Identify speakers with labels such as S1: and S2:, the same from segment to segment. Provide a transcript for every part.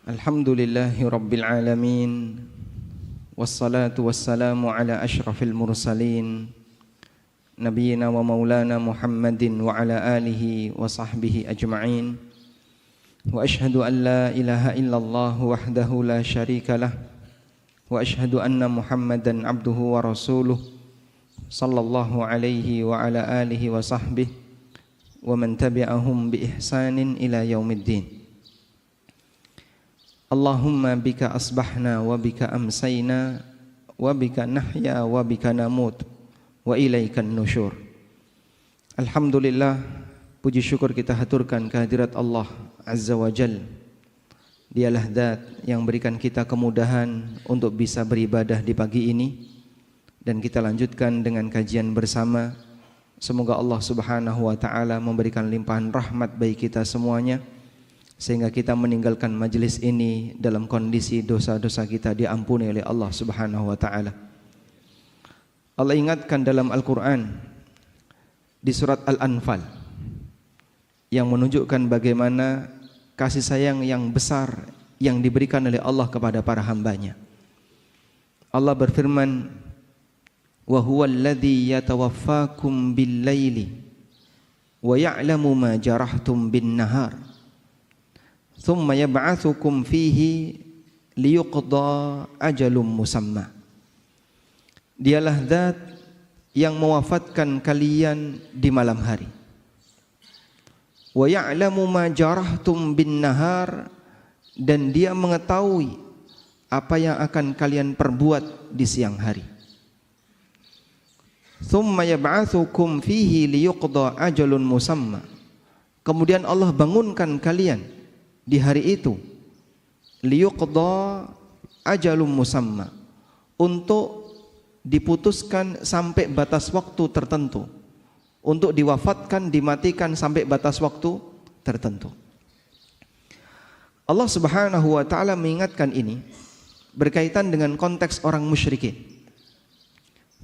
S1: Alhamdulillahi Rabbil Alamin. Wassalatu wassalamu ala ashrafil mursalin Nabiyyina wa maulana Muhammadin wa ala alihi wa sahbihi ajma'in. Wa ashhadu an la ilaha illallah wahdahu la syarika lah. Wa ashhadu anna Muhammadan abduhu wa rasuluh sallallahu alaihi wa ala alihi wa sahbihi wa man tabi'ahum bi ihsanin ila yaumiddin. Allahumma bika asbahna wa bika amsayna wa bika nahya wa bika namut wa ilaikan nusyur. Alhamdulillah, puji syukur kita haturkan kehadirat Allah Azza wa Jal. Dialah zat yang berikan kita kemudahan untuk bisa beribadah di pagi ini, dan kita lanjutkan dengan kajian bersama. Semoga Allah Subhanahu wa taala memberikan limpahan rahmat bagi kita semuanya, sehingga kita meninggalkan majelis ini dalam kondisi dosa-dosa kita diampuni oleh Allah Subhanahu wa taala. Allah ingatkan dalam Al-Qur'an di surat Al-Anfal yang menunjukkan bagaimana kasih sayang yang besar yang diberikan oleh Allah kepada para hambanya. Allah berfirman, "Wa huwallazi yatawaffakum bil-laili wa ya'lamu ma jarahtum bin-nahar. Thumma yab'atsukum fihi liyuqda ajalum musamma." Dialah zat yang mewafatkan kalian di malam hari. Wa ya'lamu ma jarahtum bin nahar, dan dia mengetahui apa yang akan kalian perbuat di siang hari. Thumma yab'atsukum fihi liyuqda ajalun musamma. Kemudian Allah bangunkan kalian di hari itu, liyuqda ajalum musamma, untuk diputuskan sampai batas waktu tertentu, untuk diwafatkan, dimatikan sampai batas waktu tertentu. Allah Subhanahu wa taala mengingatkan ini berkaitan dengan konteks orang musyrikin.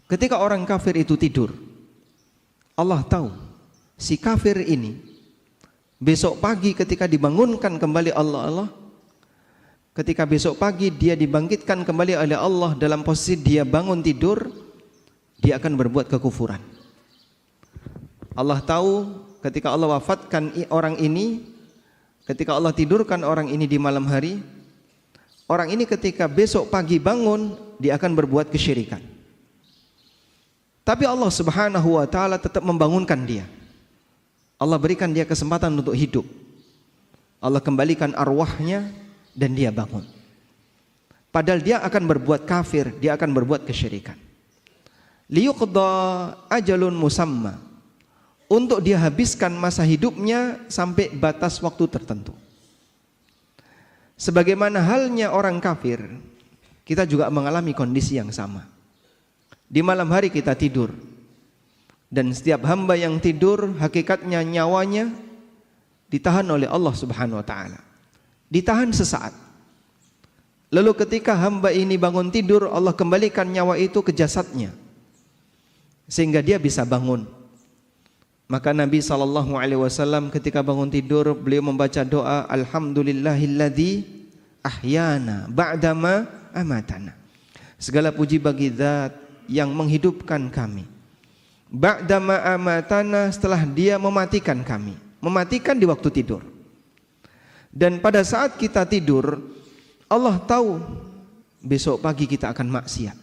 S1: Ketika orang kafir itu tidur, Allah tahu si kafir ini besok pagi ketika dibangunkan kembali Allah, ketika besok pagi dia dibangkitkan kembali oleh Allah dalam posisi dia bangun tidur, dia akan berbuat kekufuran. Allah tahu ketika Allah wafatkan orang ini, ketika Allah tidurkan orang ini di malam hari, orang ini ketika besok pagi bangun, dia akan berbuat kesyirikan. Tapi Allah Subhanahu wa taala tetap membangunkan dia. Allah berikan dia kesempatan untuk hidup. Allah kembalikan arwahnya dan dia bangun. Padahal dia akan berbuat kafir, dia akan berbuat kesyirikan. Liyuqda ajalun musamma, untuk dia habiskan masa hidupnya sampai batas waktu tertentu. Sebagaimana halnya orang kafir, kita juga mengalami kondisi yang sama. Di malam hari kita tidur, dan setiap hamba yang tidur hakikatnya nyawanya ditahan oleh Allah Subhanahu wa taala. Ditahan sesaat. Lalu ketika hamba ini bangun tidur, Allah kembalikan nyawa itu ke jasadnya, sehingga dia bisa bangun. Maka Nabi SAW ketika bangun tidur, beliau membaca doa, Alhamdulillahilladzi ahyana ba'dama amatana. Segala puji bagi zat yang menghidupkan kami, ba'dama amatana, setelah dia mematikan kami. Mematikan di waktu tidur. Dan pada saat kita tidur, Allah tahu besok pagi kita akan maksiat,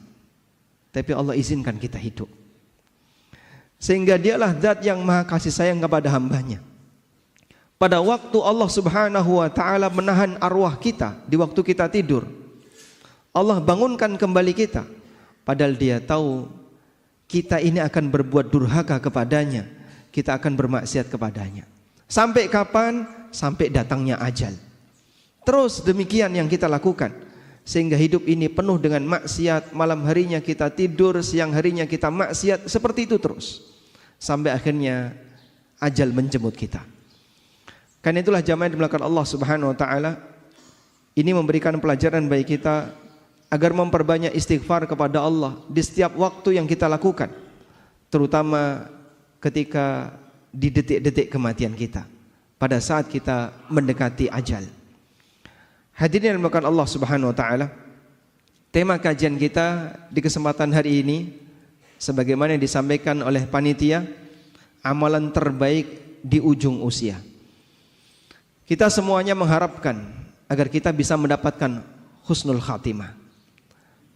S1: tapi Allah izinkan kita hidup. Sehingga dialah zat yang maha kasih sayang kepada hambanya. Pada waktu Allah Subhanahu wa ta'ala menahan arwah kita di waktu kita tidur, Allah bangunkan kembali kita. Padahal dia tahu kita ini akan berbuat durhaka kepadanya, kita akan bermaksiat kepadanya. Sampai kapan? Sampai datangnya ajal. Terus demikian yang kita lakukan, sehingga hidup ini penuh dengan maksiat. Malam harinya kita tidur, siang harinya kita maksiat, seperti itu terus, sampai akhirnya ajal menjemput kita. Karena itulah jamaah yang dimuliakan Allah Subhanahu wa taala, ini memberikan pelajaran bagi kita agar memperbanyak istighfar kepada Allah di setiap waktu yang kita lakukan, terutama ketika di detik-detik kematian kita, pada saat kita mendekati ajal. Hadirin yang dimuliakan Allah Subhanahu wa taala, tema kajian kita di kesempatan hari ini sebagaimana yang disampaikan oleh panitia, amalan terbaik di ujung usia. Kita semuanya mengharapkan agar kita bisa mendapatkan husnul khatimah.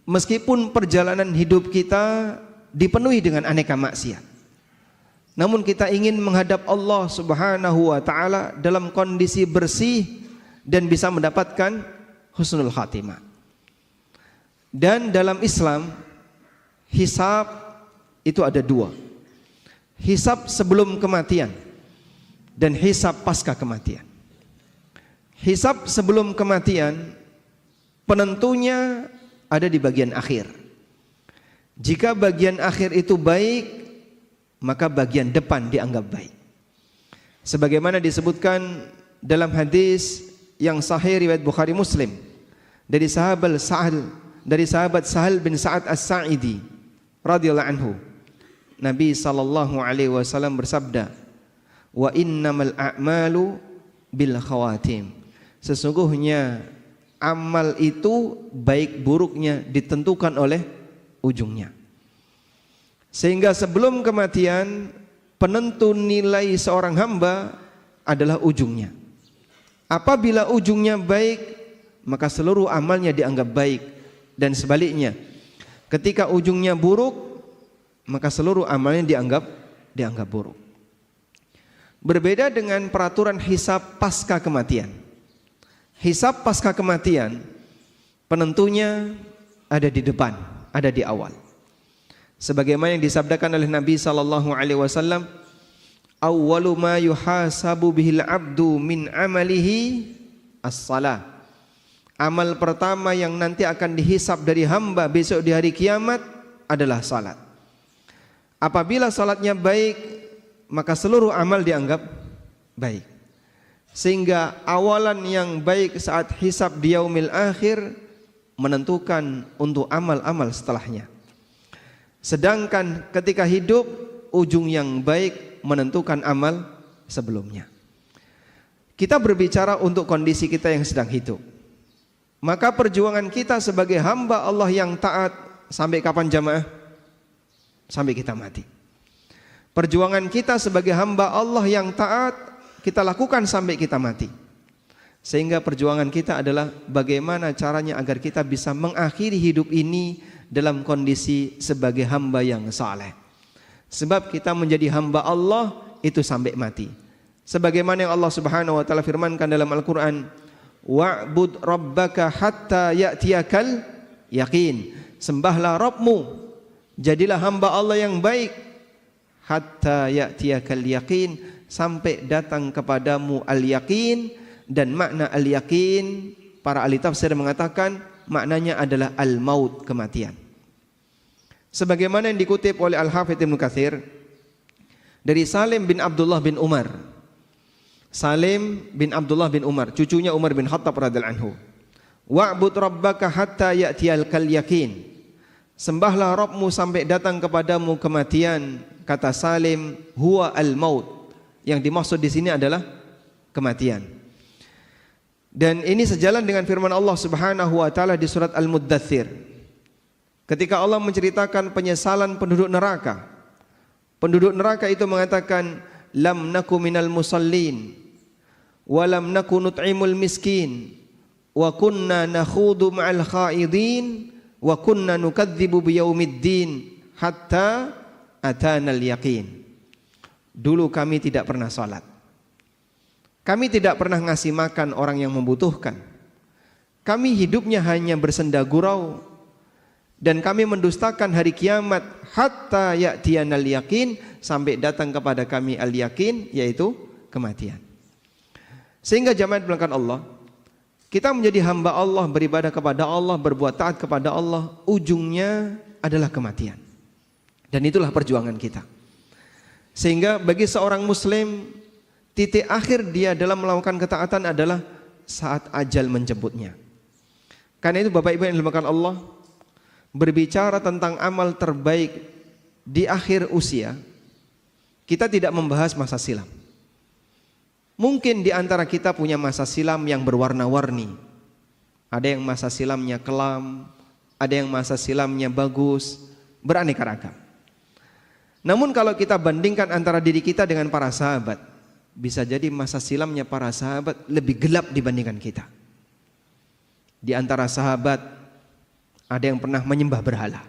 S1: Meskipun perjalanan hidup kita dipenuhi dengan aneka maksiat, namun kita ingin menghadap Allah Subhanahu wa taala dalam kondisi bersih dan bisa mendapatkan husnul khatimah. Dan dalam Islam, hisab itu ada dua. Hisab sebelum kematian dan hisab pasca kematian. Hisab sebelum kematian penentunya ada di bagian akhir. Jika bagian akhir itu baik, maka bagian depan dianggap baik. Sebagaimana disebutkan dalam hadis yang sahih riwayat Bukhari Muslim dari sahabat Sahal bin Sa'ad As-Sa'idi radhiyallahu anhu, Nabi sallallahu alaihi wasallam bersabda, "Wa innamal a'malu bil khawatim." Sesungguhnya amal itu baik buruknya ditentukan oleh ujungnya. Sehingga sebelum kematian penentu nilai seorang hamba adalah ujungnya. Apabila ujungnya baik, maka seluruh amalnya dianggap baik, dan sebaliknya ketika ujungnya buruk, maka seluruh amalnya dianggap buruk. Berbeda dengan peraturan hisab pasca kematian. Hisab pasca kematian penentunya ada di depan, ada di awal. Sebagaimana yang disabdakan oleh Nabi sallallahu alaihi wasallam, awwalu ma yuhasabu bihil abdu min amalihi as-salah. Amal pertama yang nanti akan dihisab dari hamba besok di hari kiamat adalah salat. Apabila salatnya baik, maka seluruh amal dianggap baik. Sehingga awalan yang baik saat hisab di yaumil akhir menentukan untuk amal-amal setelahnya. Sedangkan ketika hidup, ujung yang baik menentukan amal sebelumnya. Kita berbicara untuk kondisi kita yang sedang hidup. Maka perjuangan kita sebagai hamba Allah yang taat sampai kapan jamaah? Sampai kita mati. Perjuangan kita sebagai hamba Allah yang taat kita lakukan sampai kita mati. Sehingga perjuangan kita adalah bagaimana caranya agar kita bisa mengakhiri hidup ini dalam kondisi sebagai hamba yang saleh. Sebab kita menjadi hamba Allah itu sampai mati. Sebagaimana yang Allah Subhanahu wa taala firmankan dalam Al-Qur'an, wa'bud rabbaka hatta ya'tiyakal yaqin. Sembahlah Rabbmu, jadilah hamba Allah yang baik, hatta ya'tiyakal yaqin, sampai datang kepadamu al-yaqin. Dan makna al-yaqin, para ahli tafsir mengatakan maknanya adalah al-maut, kematian. Sebagaimana yang dikutip oleh Al-Hafidz Ibnu Katsir dari Salim bin Abdullah bin Umar. Salim bin Abdullah bin Umar, cucunya Umar bin Khattab radhiyallahu anhu. Wa'bud rabbaka hatta ya'tiyakal yaqin. Sembahlah Rabbmu sampai datang kepadamu kematian. Kata Salim, huwa al-maut. Yang dimaksud di sini adalah kematian. Dan ini sejalan dengan firman Allah Subhanahu wa taala di surat Al-Muddatsir. Ketika Allah menceritakan penyesalan penduduk neraka. Penduduk neraka itu mengatakan, lam naku minal musallin wa lam naku nut'imul miskin wa kunna nakhudu ma'al khaidin wa kunna nukadzibu biyaumiddin hatta atanal yaqin. Dulu kami tidak pernah salat. Kami tidak pernah ngasih makan orang yang membutuhkan. Kami hidupnya hanya bersenda gurau. Dan kami mendustakan hari kiamat hatta ya'tiyanal yaqin, sampai datang kepada kami al-yaqin, yaitu kematian. Sehingga jamaah belakang Allah, kita menjadi hamba Allah, beribadah kepada Allah, berbuat taat kepada Allah, ujungnya adalah kematian. Dan itulah perjuangan kita. Sehingga bagi seorang muslim, titik akhir dia dalam melakukan ketaatan adalah saat ajal menjemputnya. Karena itu Bapak Ibu yang dimuliakan Allah, berbicara tentang amal terbaik di akhir usia, kita tidak membahas masa silam. Mungkin di antara kita punya masa silam yang berwarna-warni. Ada yang masa silamnya kelam, ada yang masa silamnya bagus, beraneka ragam. Namun kalau kita bandingkan antara diri kita dengan para sahabat, bisa jadi masa silamnya para sahabat lebih gelap dibandingkan kita. Di antara sahabat ada yang pernah menyembah berhala.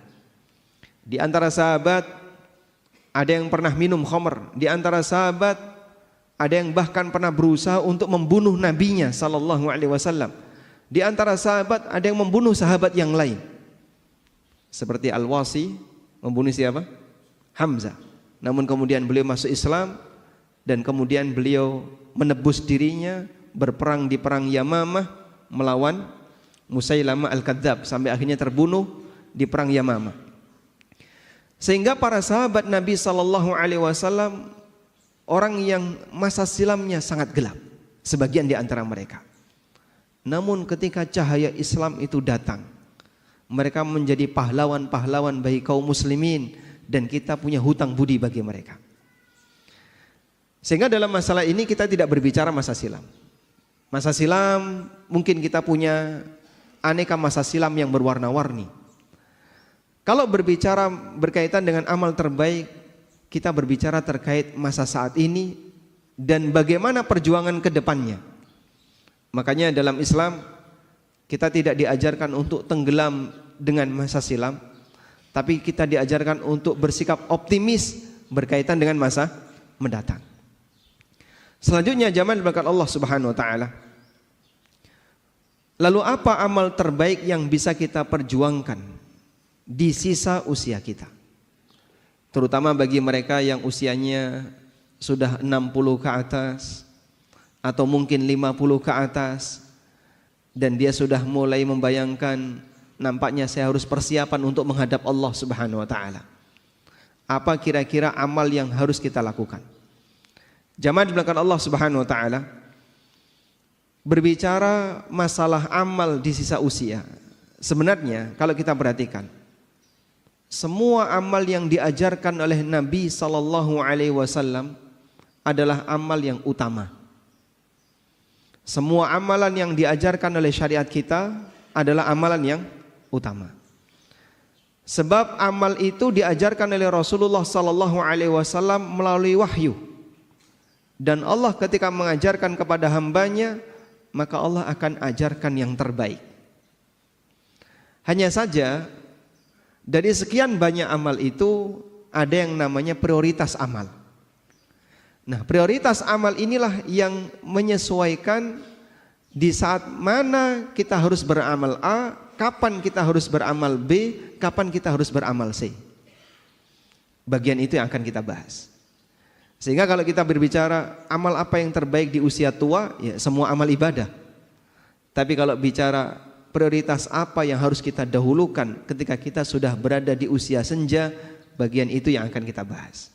S1: Di antara sahabat ada yang pernah minum khamr. Di antara sahabat ada yang bahkan pernah berusaha untuk membunuh nabinya sallallahu alaihi wasallam. Di antara sahabat ada yang membunuh sahabat yang lain. Seperti Al-Wasi membunuh siapa? Hamzah. Namun kemudian beliau masuk Islam dan kemudian beliau menebus dirinya berperang di perang Yamamah melawan Musailamah Al-Kadzab sampai akhirnya terbunuh di perang Yamamah. Sehingga para sahabat Nabi sallallahu alaihi wasallam orang yang masa silamnya sangat gelap, sebagian di antara mereka. Namun ketika cahaya Islam itu datang, mereka menjadi pahlawan-pahlawan bagi kaum muslimin dan kita punya hutang budi bagi mereka. Sehingga dalam masalah ini kita tidak berbicara masa silam. Masa silam mungkin kita punya aneka masa silam yang berwarna-warni. Kalau berbicara berkaitan dengan amal terbaik, kita berbicara terkait masa saat ini dan bagaimana perjuangan ke depannya. Makanya dalam Islam kita tidak diajarkan untuk tenggelam dengan masa silam, tapi kita diajarkan untuk bersikap optimis berkaitan dengan masa mendatang. Selanjutnya jamaah berkat Allah Subhanahu wa taala. Lalu apa amal terbaik yang bisa kita perjuangkan di sisa usia kita? Terutama bagi mereka yang usianya sudah 60 ke atas atau mungkin 50 ke atas dan dia sudah mulai membayangkan nampaknya saya harus persiapan untuk menghadap Allah Subhanahu wa taala. Apa kira-kira amal yang harus kita lakukan? Jamaah di belakang Allah Subhanahu wa taala, berbicara masalah amal di sisa usia. Sebenarnya kalau kita perhatikan, semua amal yang diajarkan oleh Nabi sallallahu alaihi wasallam adalah amal yang utama. Semua amalan yang diajarkan oleh syariat kita adalah amalan yang utama. Sebab amal itu diajarkan oleh Rasulullah sallallahu alaihi wasallam melalui wahyu. Dan Allah ketika mengajarkan kepada hambanya, maka Allah akan ajarkan yang terbaik. Hanya saja dari sekian banyak amal itu ada yang namanya prioritas amal. Nah, prioritas amal inilah yang menyesuaikan di saat mana kita harus beramal A, kapan kita harus beramal B, kapan kita harus beramal C. Bagian itu yang akan kita bahas. Sehingga kalau kita berbicara amal apa yang terbaik di usia tua, ya semua amal ibadah. Tapi kalau bicara prioritas apa yang harus kita dahulukan ketika kita sudah berada di usia senja, bagian itu yang akan kita bahas.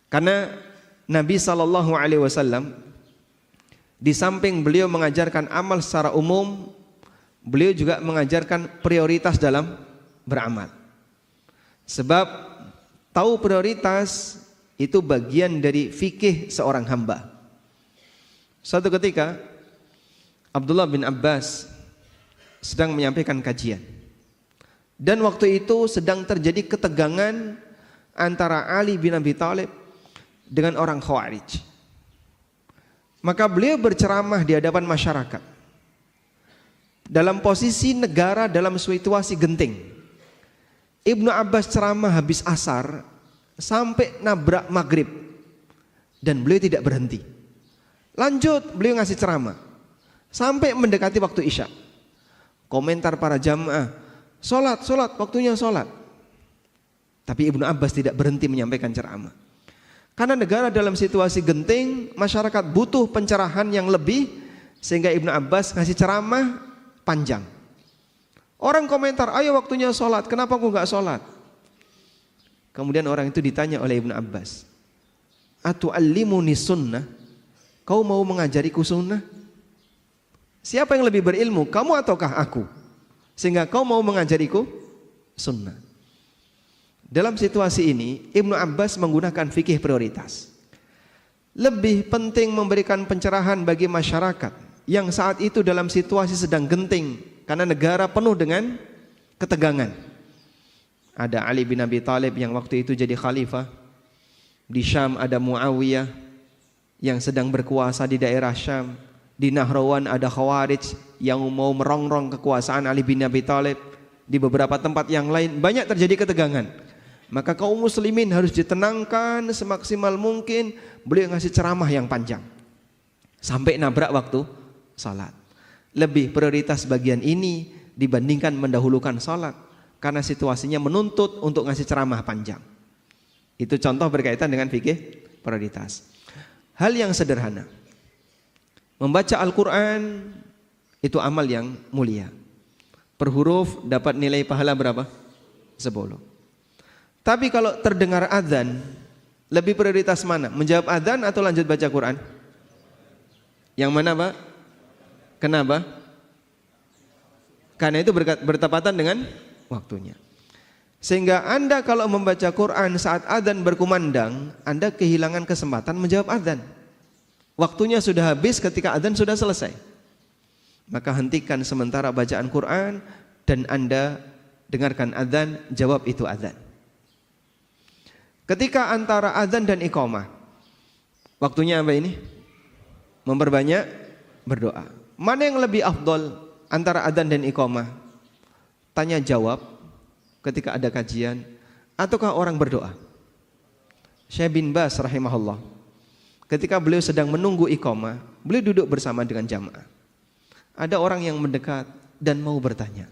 S1: Karena Nabi SAW di samping beliau mengajarkan amal secara umum, beliau juga mengajarkan prioritas dalam beramal. Sebab tahu prioritas itu bagian dari fikih seorang hamba. Suatu ketika Abdullah bin Abbas sedang menyampaikan kajian. Dan waktu itu sedang terjadi ketegangan antara Ali bin Abi Thalib dengan orang Khawarij. Maka beliau berceramah di hadapan masyarakat dalam posisi negara dalam situasi genting. Ibnu Abbas ceramah habis asar sampai nabrak maghrib dan beliau tidak berhenti. Lanjut beliau ngasih ceramah sampai mendekati waktu isya. Komentar para jamaah, sholat, waktunya sholat. Tapi Ibnu Abbas tidak berhenti menyampaikan ceramah. Karena negara dalam situasi genting, masyarakat butuh pencerahan yang lebih, sehingga Ibnu Abbas ngasih ceramah panjang. Orang komentar, ayo waktunya sholat, kenapa kau nggak sholat? Kemudian orang itu ditanya oleh Ibnu Abbas, atu'allimuni sunnah? Kau mau mengajariku sunnah? Siapa yang lebih berilmu, kamu ataukah aku? Sehingga kau mau mengajariku sunnah. Dalam situasi ini Ibnu Abbas menggunakan fikih prioritas. Lebih penting memberikan pencerahan bagi masyarakat yang saat itu dalam situasi sedang genting karena negara penuh dengan ketegangan. Ada Ali bin Abi Thalib yang waktu itu jadi khalifah. Di Syam ada Muawiyah yang sedang berkuasa di daerah Syam. Di Nahrawan ada Khawarij yang mau merongrong kekuasaan Ali bin Abi Thalib. Di beberapa tempat yang lain banyak terjadi ketegangan. Maka kaum muslimin harus ditenangkan semaksimal mungkin. Beliau ngasih ceramah yang panjang sampai nabrak waktu salat. Lebih prioritas bagian ini dibandingkan mendahulukan salat karena situasinya menuntut untuk ngasih ceramah panjang. Itu contoh berkaitan dengan fikih prioritas. Hal yang sederhana, membaca Al-Quran itu amal yang mulia. Per huruf dapat nilai pahala berapa? 10. Tapi kalau terdengar adzan, lebih prioritas mana? Menjawab adzan atau lanjut baca Quran? Yang mana, Pak? Kenapa? Karena itu bertepatan dengan waktunya. Sehingga Anda kalau membaca Quran saat adzan berkumandang, Anda kehilangan kesempatan menjawab adzan. Waktunya sudah habis ketika adzan sudah selesai. Maka hentikan sementara bacaan Quran dan Anda dengarkan adzan, jawab itu adzan. Ketika antara adzan dan iqamah, waktunya apa ini? Memperbanyak berdoa. Mana yang lebih afdol antara adzan dan iqamah? Tanya jawab ketika ada kajian ataukah orang berdoa? Syekh bin Baz rahimahullah, ketika beliau sedang menunggu iqamah, beliau duduk bersama dengan jamaah. Ada orang yang mendekat dan mau bertanya.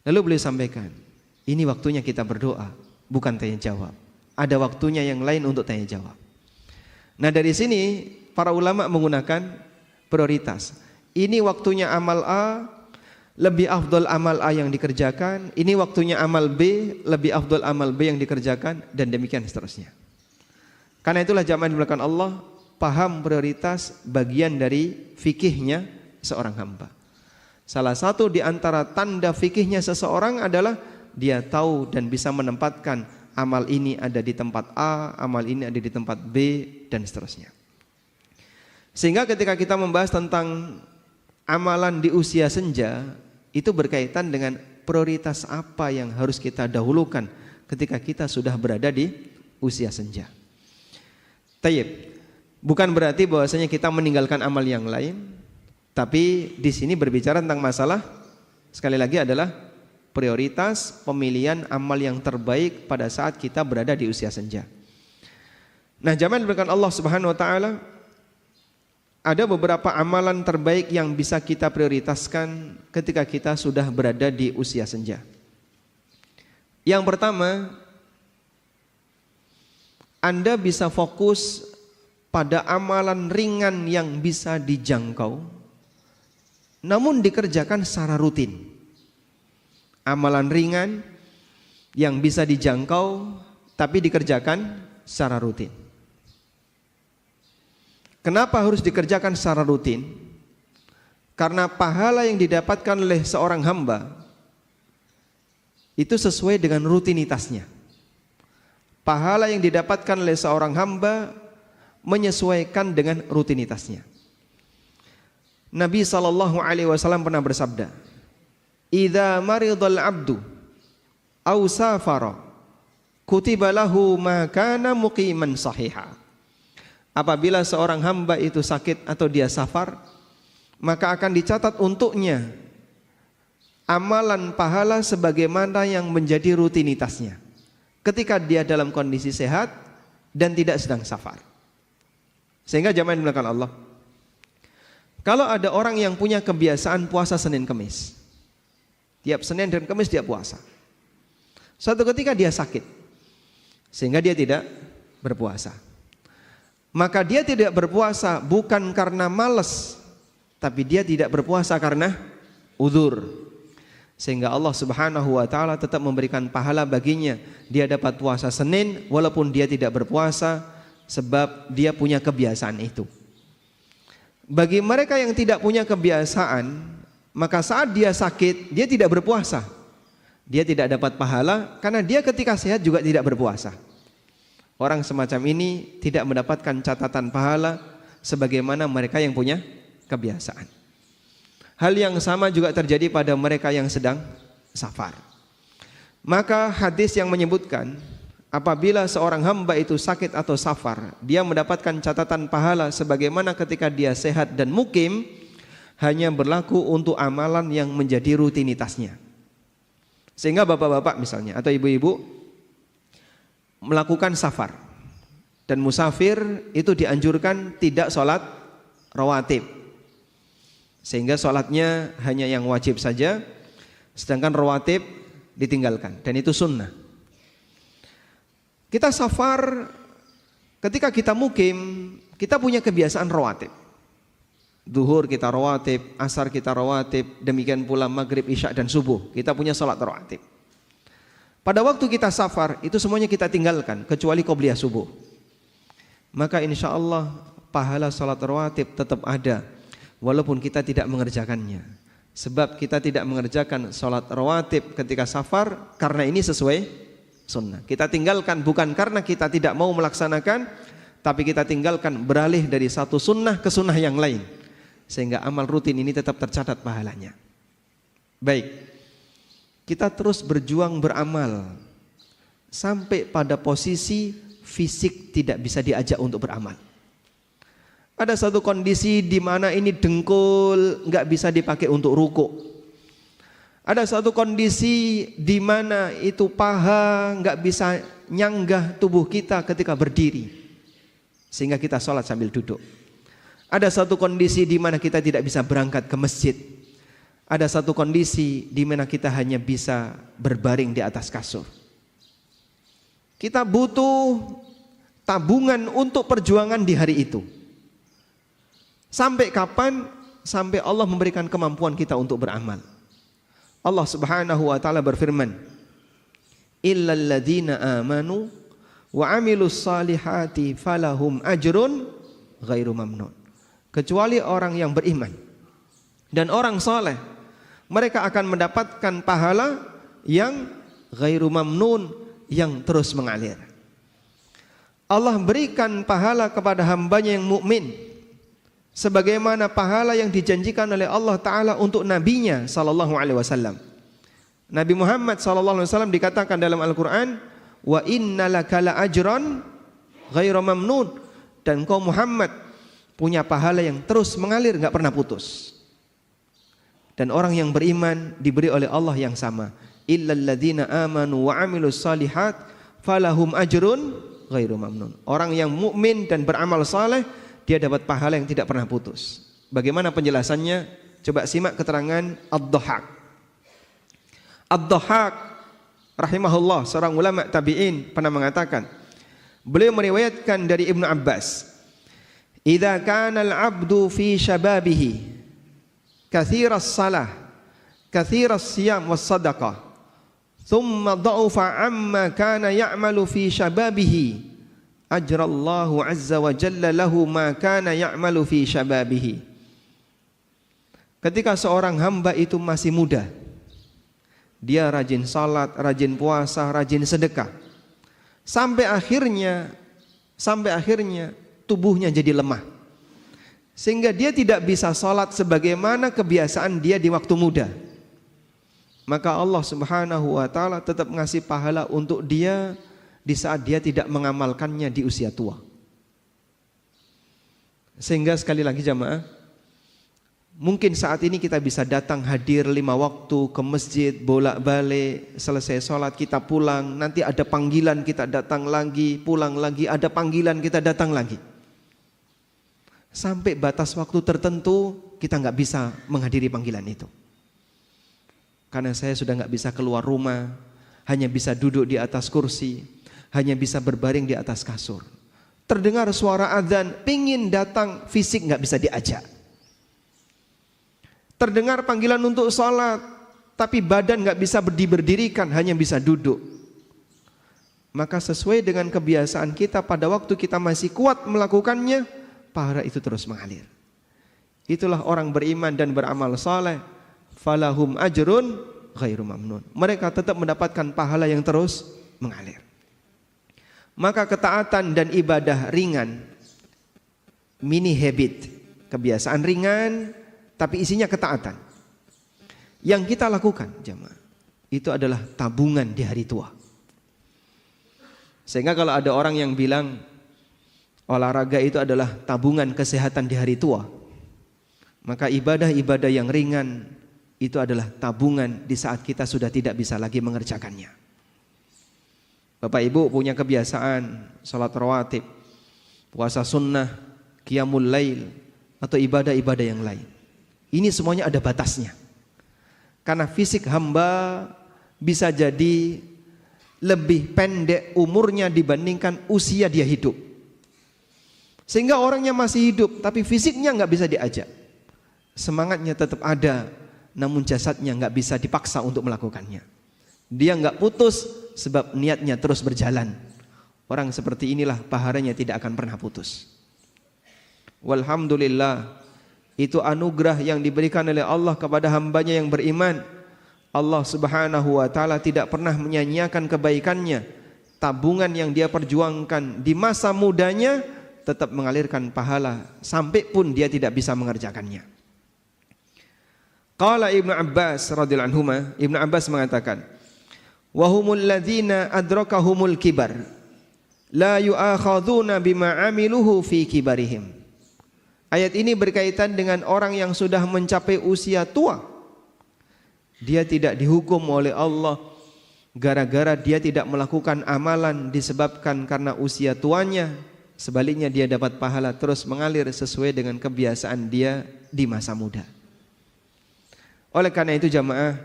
S1: Lalu beliau sampaikan, ini waktunya kita berdoa, bukan tanya jawab. Ada waktunya yang lain untuk tanya jawab. Nah, dari sini para ulama menggunakan prioritas. Ini waktunya amal A, lebih afdol amal A yang dikerjakan. Ini waktunya amal B, lebih afdol amal B yang dikerjakan, dan demikian seterusnya. Karena itulah jamaah dimulakan Allah, paham prioritas bagian dari fikihnya seorang hamba. Salah satu di antara tanda fikihnya seseorang adalah dia tahu dan bisa menempatkan amal ini ada di tempat A, amal ini ada di tempat B, dan seterusnya. Sehingga ketika kita membahas tentang amalan di usia senja, itu berkaitan dengan prioritas apa yang harus kita dahulukan ketika kita sudah berada di usia senja. Tayyib, bukan berarti bahwasanya kita meninggalkan amal yang lain, tapi di sini berbicara tentang masalah sekali lagi adalah prioritas pemilihan amal yang terbaik pada saat kita berada di usia senja. Nah, jamaah diberikan Allah Subhanahu wa taala, ada beberapa amalan terbaik yang bisa kita prioritaskan ketika kita sudah berada di usia senja. Yang pertama, Anda bisa fokus pada amalan ringan yang bisa dijangkau, namun dikerjakan secara rutin. Amalan ringan yang bisa dijangkau tapi dikerjakan secara rutin. Kenapa harus dikerjakan secara rutin? Karena pahala yang didapatkan oleh seorang hamba itu sesuai dengan rutinitasnya. Pahala yang didapatkan oleh seorang hamba menyesuaikan dengan rutinitasnya. Nabi SAW pernah bersabda, "Idza maridal abdu aw safara kutiba lahu ma kana muqiman sahiha." Apabila seorang hamba itu sakit atau dia safar, maka akan dicatat untuknya amalan pahala sebagaimana yang menjadi rutinitasnya ketika dia dalam kondisi sehat dan tidak sedang safar. Sehingga jamaah dimulakan Allah, kalau ada orang yang punya kebiasaan puasa Senin Kamis, tiap Senin dan Kamis dia puasa, suatu ketika dia sakit sehingga dia tidak berpuasa, maka dia tidak berpuasa bukan karena malas, tapi dia tidak berpuasa karena uzur. Sehingga Allah Subhanahu wa taala tetap memberikan pahala baginya. Dia dapat puasa Senin walaupun dia tidak berpuasa, sebab dia punya kebiasaan itu. Bagi mereka yang tidak punya kebiasaan, maka saat dia sakit dia tidak berpuasa, dia tidak dapat pahala karena dia ketika sehat juga tidak berpuasa. Orang semacam ini tidak mendapatkan catatan pahala sebagaimana mereka yang punya kebiasaan. Hal yang sama juga terjadi pada mereka yang sedang safar. Maka hadis yang menyebutkan apabila seorang hamba itu sakit atau safar, dia mendapatkan catatan pahala sebagaimana ketika dia sehat dan mukim, hanya berlaku untuk amalan yang menjadi rutinitasnya. Sehingga bapak-bapak misalnya atau ibu-ibu melakukan safar, dan musafir itu dianjurkan tidak sholat rawatib, sehingga sholatnya hanya yang wajib saja, sedangkan rawatib ditinggalkan, dan itu sunnah. Kita safar, ketika kita mukim, kita punya kebiasaan rawatib. Duhur kita rawatib, asar kita rawatib, demikian pula maghrib, isya dan subuh kita punya sholat rawatib. Pada waktu kita safar itu semuanya kita tinggalkan kecuali qobliyah subuh. Maka insya Allah pahala sholat rawatib tetap ada walaupun kita tidak mengerjakannya. Sebab kita tidak mengerjakan sholat rawatib ketika safar karena ini sesuai sunnah. Kita tinggalkan bukan karena kita tidak mau melaksanakan, tapi kita tinggalkan beralih dari satu sunnah ke sunnah yang lain, sehingga amal rutin ini tetap tercatat pahalanya. Baik, kita terus berjuang beramal sampai pada posisi fisik tidak bisa diajak untuk beramal. Ada satu kondisi di mana ini dengkul nggak bisa dipakai untuk ruku. Ada satu kondisi di mana itu paha nggak bisa nyanggah tubuh kita ketika berdiri, sehingga kita sholat sambil duduk. Ada satu kondisi di mana kita tidak bisa berangkat ke masjid. Ada satu kondisi di mana kita hanya bisa berbaring di atas kasur. Kita butuh tabungan untuk perjuangan di hari itu. Sampai kapan? Sampai Allah memberikan kemampuan kita untuk beramal. Allah Subhanahu wa taala berfirman, "Illal ladzina amanu wa 'amilus salihati falahum ajrun ghairu mamnun." Kecuali orang yang beriman dan orang saleh, mereka akan mendapatkan pahala yang ghairu mamnun, yang terus mengalir. Allah berikan pahala kepada hambanya yang mukmin sebagaimana pahala yang dijanjikan oleh Allah Ta'ala untuk nabinya sallallahu alaihi wasallam. Nabi Muhammad sallallahu alaihi wasallam dikatakan dalam Al-Quran, wa innalaka la ajran ghairu mamnun, dan kau Muhammad punya pahala yang terus mengalir, enggak pernah putus. Dan orang yang beriman diberi oleh Allah yang sama, illal ladzina amanu wa 'amilus salihat falahum ajrun ghairu mamnun. Orang yang mukmin dan beramal saleh, dia dapat pahala yang tidak pernah putus. Bagaimana penjelasannya? Coba simak keterangan Ad-Dhahhak. Ad-Dhahhak rahimahullah, seorang ulama tabi'in, pernah mengatakan, beliau meriwayatkan dari Ibnu Abbas, idza kana al-'abdu fi shababihi kathiras salah, kathiras siyam was sadaqah, thumma dha'ufa amma kana ya'malu fi shababihi, ajrallahu azza wa jalla lahu ma kana ya'malu fi shababihi. Ketika seorang hamba itu masih muda, dia rajin salat, rajin puasa, rajin sedekah, sampai akhirnya tubuhnya jadi lemah, sehingga dia tidak bisa salat sebagaimana kebiasaan dia di waktu muda. Maka Allah Subhanahu wa taala tetap ngasih pahala untuk dia di saat dia tidak mengamalkannya di usia tua. Sehingga sekali lagi jamaah, mungkin saat ini kita bisa datang hadir 5 waktu ke masjid, bolak-balik, selesai sholat kita pulang, nanti ada panggilan kita datang lagi, pulang lagi, ada panggilan kita datang lagi. Sampai batas waktu tertentu kita nggak bisa menghadiri panggilan itu. Karena saya sudah nggak bisa keluar rumah, hanya bisa duduk di atas kursi, hanya bisa berbaring di atas kasur. Terdengar suara adzan, pingin datang, fisik nggak bisa diajak. Terdengar panggilan untuk sholat, tapi badan nggak bisa berdirikan, hanya bisa duduk. Maka sesuai dengan kebiasaan kita pada waktu kita masih kuat melakukannya, pahala itu terus mengalir. Itulah orang beriman dan beramal saleh, falahum ajrun ghairu mamnun. Mereka tetap mendapatkan pahala yang terus mengalir. Maka ketaatan dan ibadah ringan, mini habit, kebiasaan ringan tapi isinya ketaatan. yang kita lakukan jemaah itu adalah tabungan di hari tua. Sehingga kalau ada orang yang bilang olahraga itu adalah tabungan kesehatan di hari tua, maka ibadah-ibadah yang ringan itu adalah tabungan di saat kita sudah tidak bisa lagi mengerjakannya. Bapak Ibu punya kebiasaan salat rawatib, puasa sunnah, qiyamul lail, atau ibadah-ibadah yang lain. Ini semuanya ada batasnya. Karena fisik hamba bisa jadi lebih pendek umurnya dibandingkan usia dia hidup. Sehingga orangnya masih hidup tapi fisiknya nggak bisa diajak. Semangatnya tetap ada, namun jasadnya nggak bisa dipaksa untuk melakukannya. Dia nggak putus sebab niatnya terus berjalan. Orang seperti inilah pahalanya tidak akan pernah putus. Walhamdulillah, itu anugerah yang diberikan oleh Allah kepada hambanya yang beriman. Allah Subhanahu wa ta'ala tidak pernah menyia-nyiakan kebaikannya. Tabungan yang dia perjuangkan di masa mudanya tetap mengalirkan pahala sampai pun dia tidak bisa mengerjakannya. Qala Ibnu Abbas radhiyallahu anhuma, Ibnu Abbas mengatakan, wa humul ladzina adrakahumul kibar la yu'akhadzuna bima amiluhu fi kibarihim. Ayat ini berkaitan dengan orang yang sudah mencapai usia tua. Dia tidak dihukum oleh Allah gara-gara dia tidak melakukan amalan disebabkan karena usia tuanya. Sebaliknya dia dapat pahala terus mengalir sesuai dengan kebiasaan dia di masa muda. Oleh karena itu jamaah,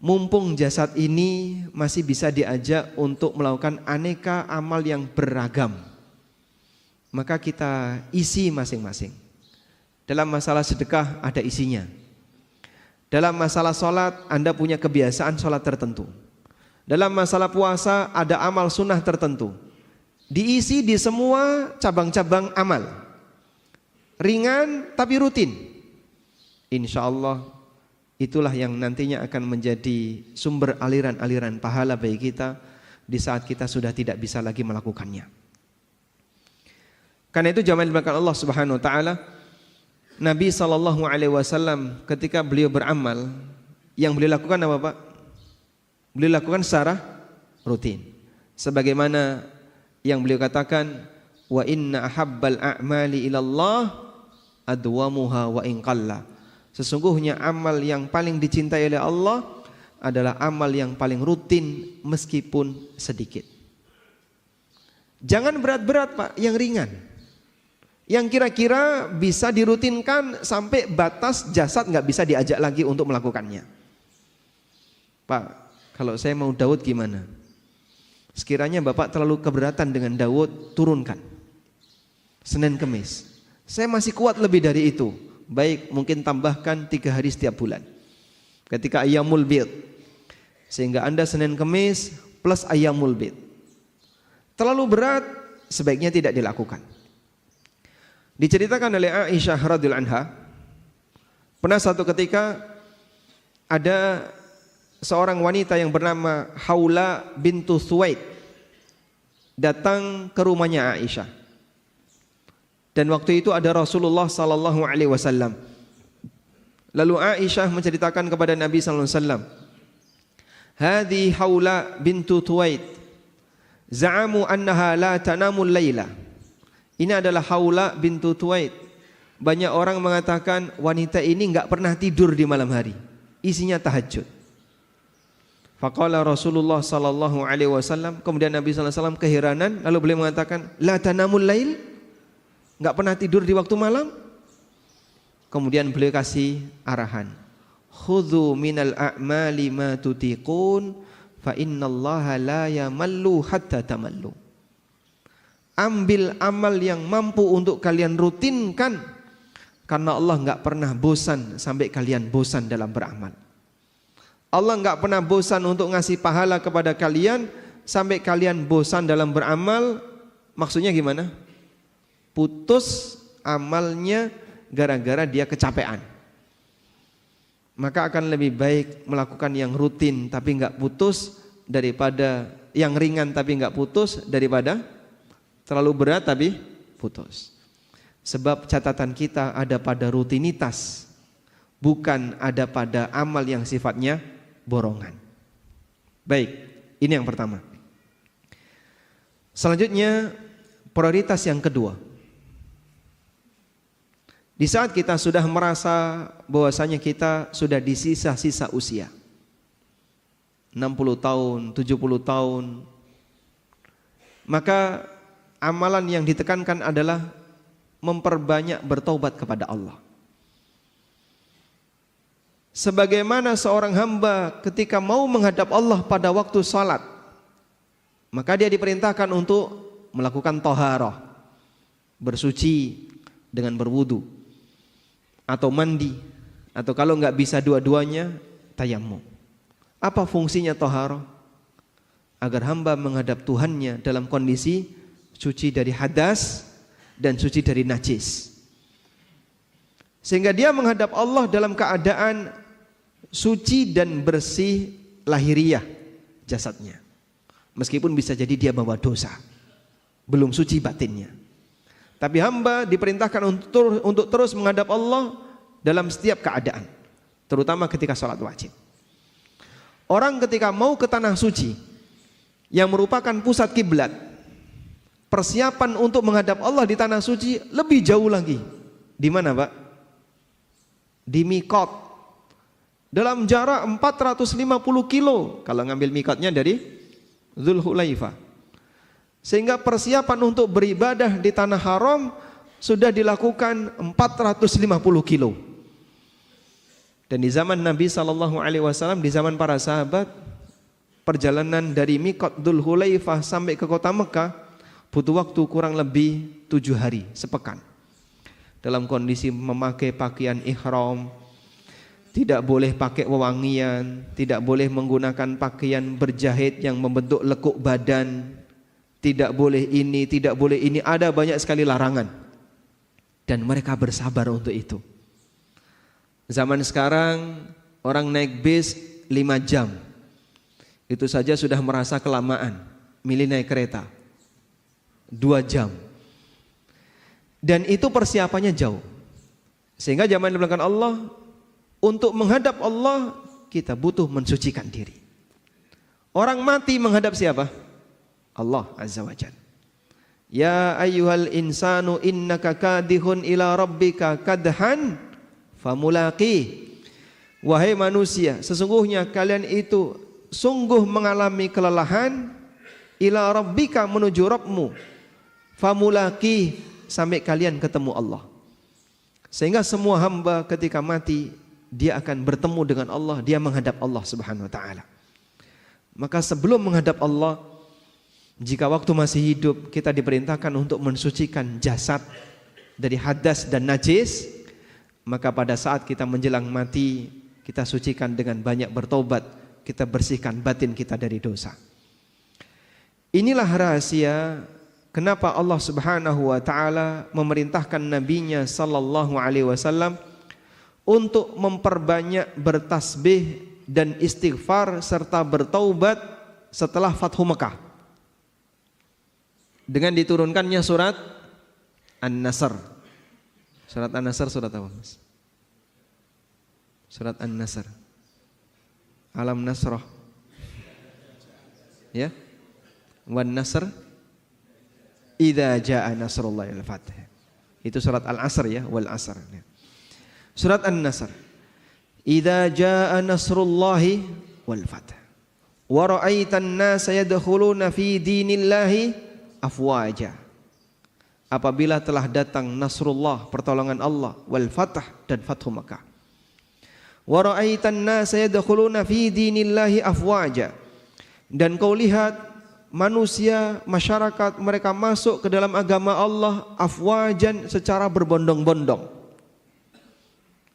S1: mumpung jasad ini masih bisa diajak untuk melakukan aneka amal yang beragam, maka kita isi masing-masing. Dalam masalah sedekah ada isinya. Dalam masalah sholat Anda punya kebiasaan sholat tertentu. Dalam masalah puasa ada amal sunnah tertentu. Diisi di semua cabang-cabang amal. Ringan tapi rutin. Insya Allah itulah yang nantinya akan menjadi sumber aliran-aliran pahala bagi kita di saat kita sudah tidak bisa lagi melakukannya. Karena itu jamaah dimuliakan Allah Subhanahu wa taala, Nabi SAW ketika beliau beramal, yang beliau lakukan apa Pak? Beliau lakukan secara rutin. Sebagaimana yang beliau katakan, wa inna ahabbal a'mali ilallah adwamuha wa in qalla. Sesungguhnya amal yang paling dicintai oleh Allah adalah amal yang paling rutin meskipun sedikit. Jangan berat-berat Pak, yang ringan. Yang kira-kira bisa dirutinkan sampai batas jasad nggak bisa diajak lagi untuk melakukannya. Pak, kalau saya mau Daud gimana? Sekiranya Bapak terlalu keberatan dengan Daud, turunkan Senin Kemis. Saya masih kuat lebih dari itu. Baik, mungkin tambahkan 3 hari setiap bulan ketika Ayyamul Bid, sehingga Anda Senin Kemis plus Ayyamul Bid. Terlalu berat, sebaiknya tidak dilakukan. Diceritakan oleh Aisyah radhiyallahu anha, pernah satu ketika ada seorang wanita yang bernama Haula bintu Thuwaid datang ke rumahnya Aisyah. Dan waktu itu ada Rasulullah sallallahu alaihi wasallam. Lalu Aisyah menceritakan kepada Nabi sallallahu alaihi wasallam, "Hadhi Haula bintu Thuwaid, za'amu annaha la tanamul laila." Ini adalah Haula bintu Thuwaid. Banyak orang mengatakan wanita ini enggak pernah tidur di malam hari. Isinya tahajud. Faqala Rasulullah sallallahu alaihi wasallam, kemudian Nabi sallallahu alaihi wasallam keheranan, lalu beliau mengatakan, "La tanamul lail?" Enggak pernah tidur di waktu malam? Kemudian beliau kasih arahan. Khudhu minal a'mali ma tutiqun fa innallaha la yamallu hatta tamallu. Ambil amal yang mampu untuk kalian rutinkan, karena Allah enggak pernah bosan sampai kalian bosan dalam beramal. Allah enggak pernah bosan untuk ngasih pahala kepada kalian sampai kalian bosan dalam beramal. Maksudnya gimana? Putus amalnya gara-gara dia kecapean. Maka akan lebih baik melakukan yang rutin tapi enggak putus, daripada yang ringan tapi enggak putus, daripada terlalu berat tapi putus. Sebab catatan kita ada pada rutinitas, bukan ada pada amal yang sifatnya borongan. Baik, ini yang pertama. Selanjutnya, prioritas yang kedua. Di saat kita sudah merasa bahwasanya kita sudah di sisa-sisa usia, 60 tahun, 70 tahun, maka amalan yang ditekankan adalah memperbanyak bertaubat kepada Allah. Sebagaimana seorang hamba ketika mau menghadap Allah pada waktu salat, maka dia diperintahkan untuk melakukan taharah, bersuci dengan berwudu, atau mandi, atau kalau nggak bisa dua-duanya, tayammum. Apa fungsinya taharah? Agar hamba menghadap Tuhannya dalam kondisi suci dari hadas dan suci dari najis, sehingga dia menghadap Allah dalam keadaan suci dan bersih lahiriah jasadnya, meskipun bisa jadi dia bawa dosa, belum suci batinnya. Tapi hamba diperintahkan untuk terus menghadap Allah dalam setiap keadaan, terutama ketika sholat wajib. Orang ketika mau ke tanah suci yang merupakan pusat kiblat, persiapan untuk menghadap Allah di tanah suci lebih jauh lagi. Di mana, Pak? Di mikot, dalam jarak 450 kilo kalau ngambil mikotnya dari Dzulhulaifah. Sehingga persiapan untuk beribadah di tanah haram sudah dilakukan 450 kilo. Dan di zaman Nabi SAW, di zaman para sahabat, perjalanan dari mikot Dzulhulaifah sampai ke kota Mekah butuh waktu kurang lebih 7 hari, sepekan. Dalam kondisi memakai pakaian ihram, tidak boleh pakai wewangian, tidak boleh menggunakan pakaian berjahit yang membentuk lekuk badan, tidak boleh ini, tidak boleh ini, ada banyak sekali larangan. Dan mereka bersabar untuk itu. Zaman sekarang orang naik bis 5 jam, itu saja sudah merasa kelamaan. Milih naik kereta 2 jam. Dan itu persiapannya jauh. Sehingga zaman dibelakang Allah, untuk menghadap Allah kita butuh mensucikan diri. Orang mati menghadap siapa? Allah Azza wa Jalla. Ya ayyuhal insanu innaka kadihun ila rabbika kadhan famulaqi. Wahai manusia, sesungguhnya kalian itu sungguh mengalami kelelahan ila rabbika, menuju Rabbmu, famulaqi, sampai kalian ketemu Allah. Sehingga semua hamba ketika mati dia akan bertemu dengan Allah, dia menghadap Allah Subhanahu wa taala. Maka sebelum menghadap Allah, jika waktu masih hidup, kita diperintahkan untuk mensucikan jasad dari hadas dan najis. Maka pada saat kita menjelang mati, kita sucikan dengan banyak bertobat, kita bersihkan batin kita dari dosa. Inilah rahasia kenapa Allah Subhanahu wa taala memerintahkan nabinya sallallahu alaihi wasallam untuk memperbanyak bertasbih dan istighfar serta bertaubat setelah Fathu Mekah. Dengan diturunkannya surat An-Nasr. Surat An-Nasr surat apa, Mas? Surat An-Nasr. Alam Nasrah. Ya. Wan Nasr idza jaa nasrullahi wal fath. Itu surat Al-Asr ya, wal Asr. Surat An-Nasr. Idza jaa nasrullahi wal fath. Wa ra'aitan nasa yadkhuluna fi dinillahi afwaja. Apabila telah datang nasrullah, pertolongan Allah, wal fath, dan Fathu Makkah. Wa ra'aitan nasa yadkhuluna fi dinillahi afwaja. Dan kau lihat manusia, masyarakat, mereka masuk ke dalam agama Allah afwajan, secara berbondong-bondong.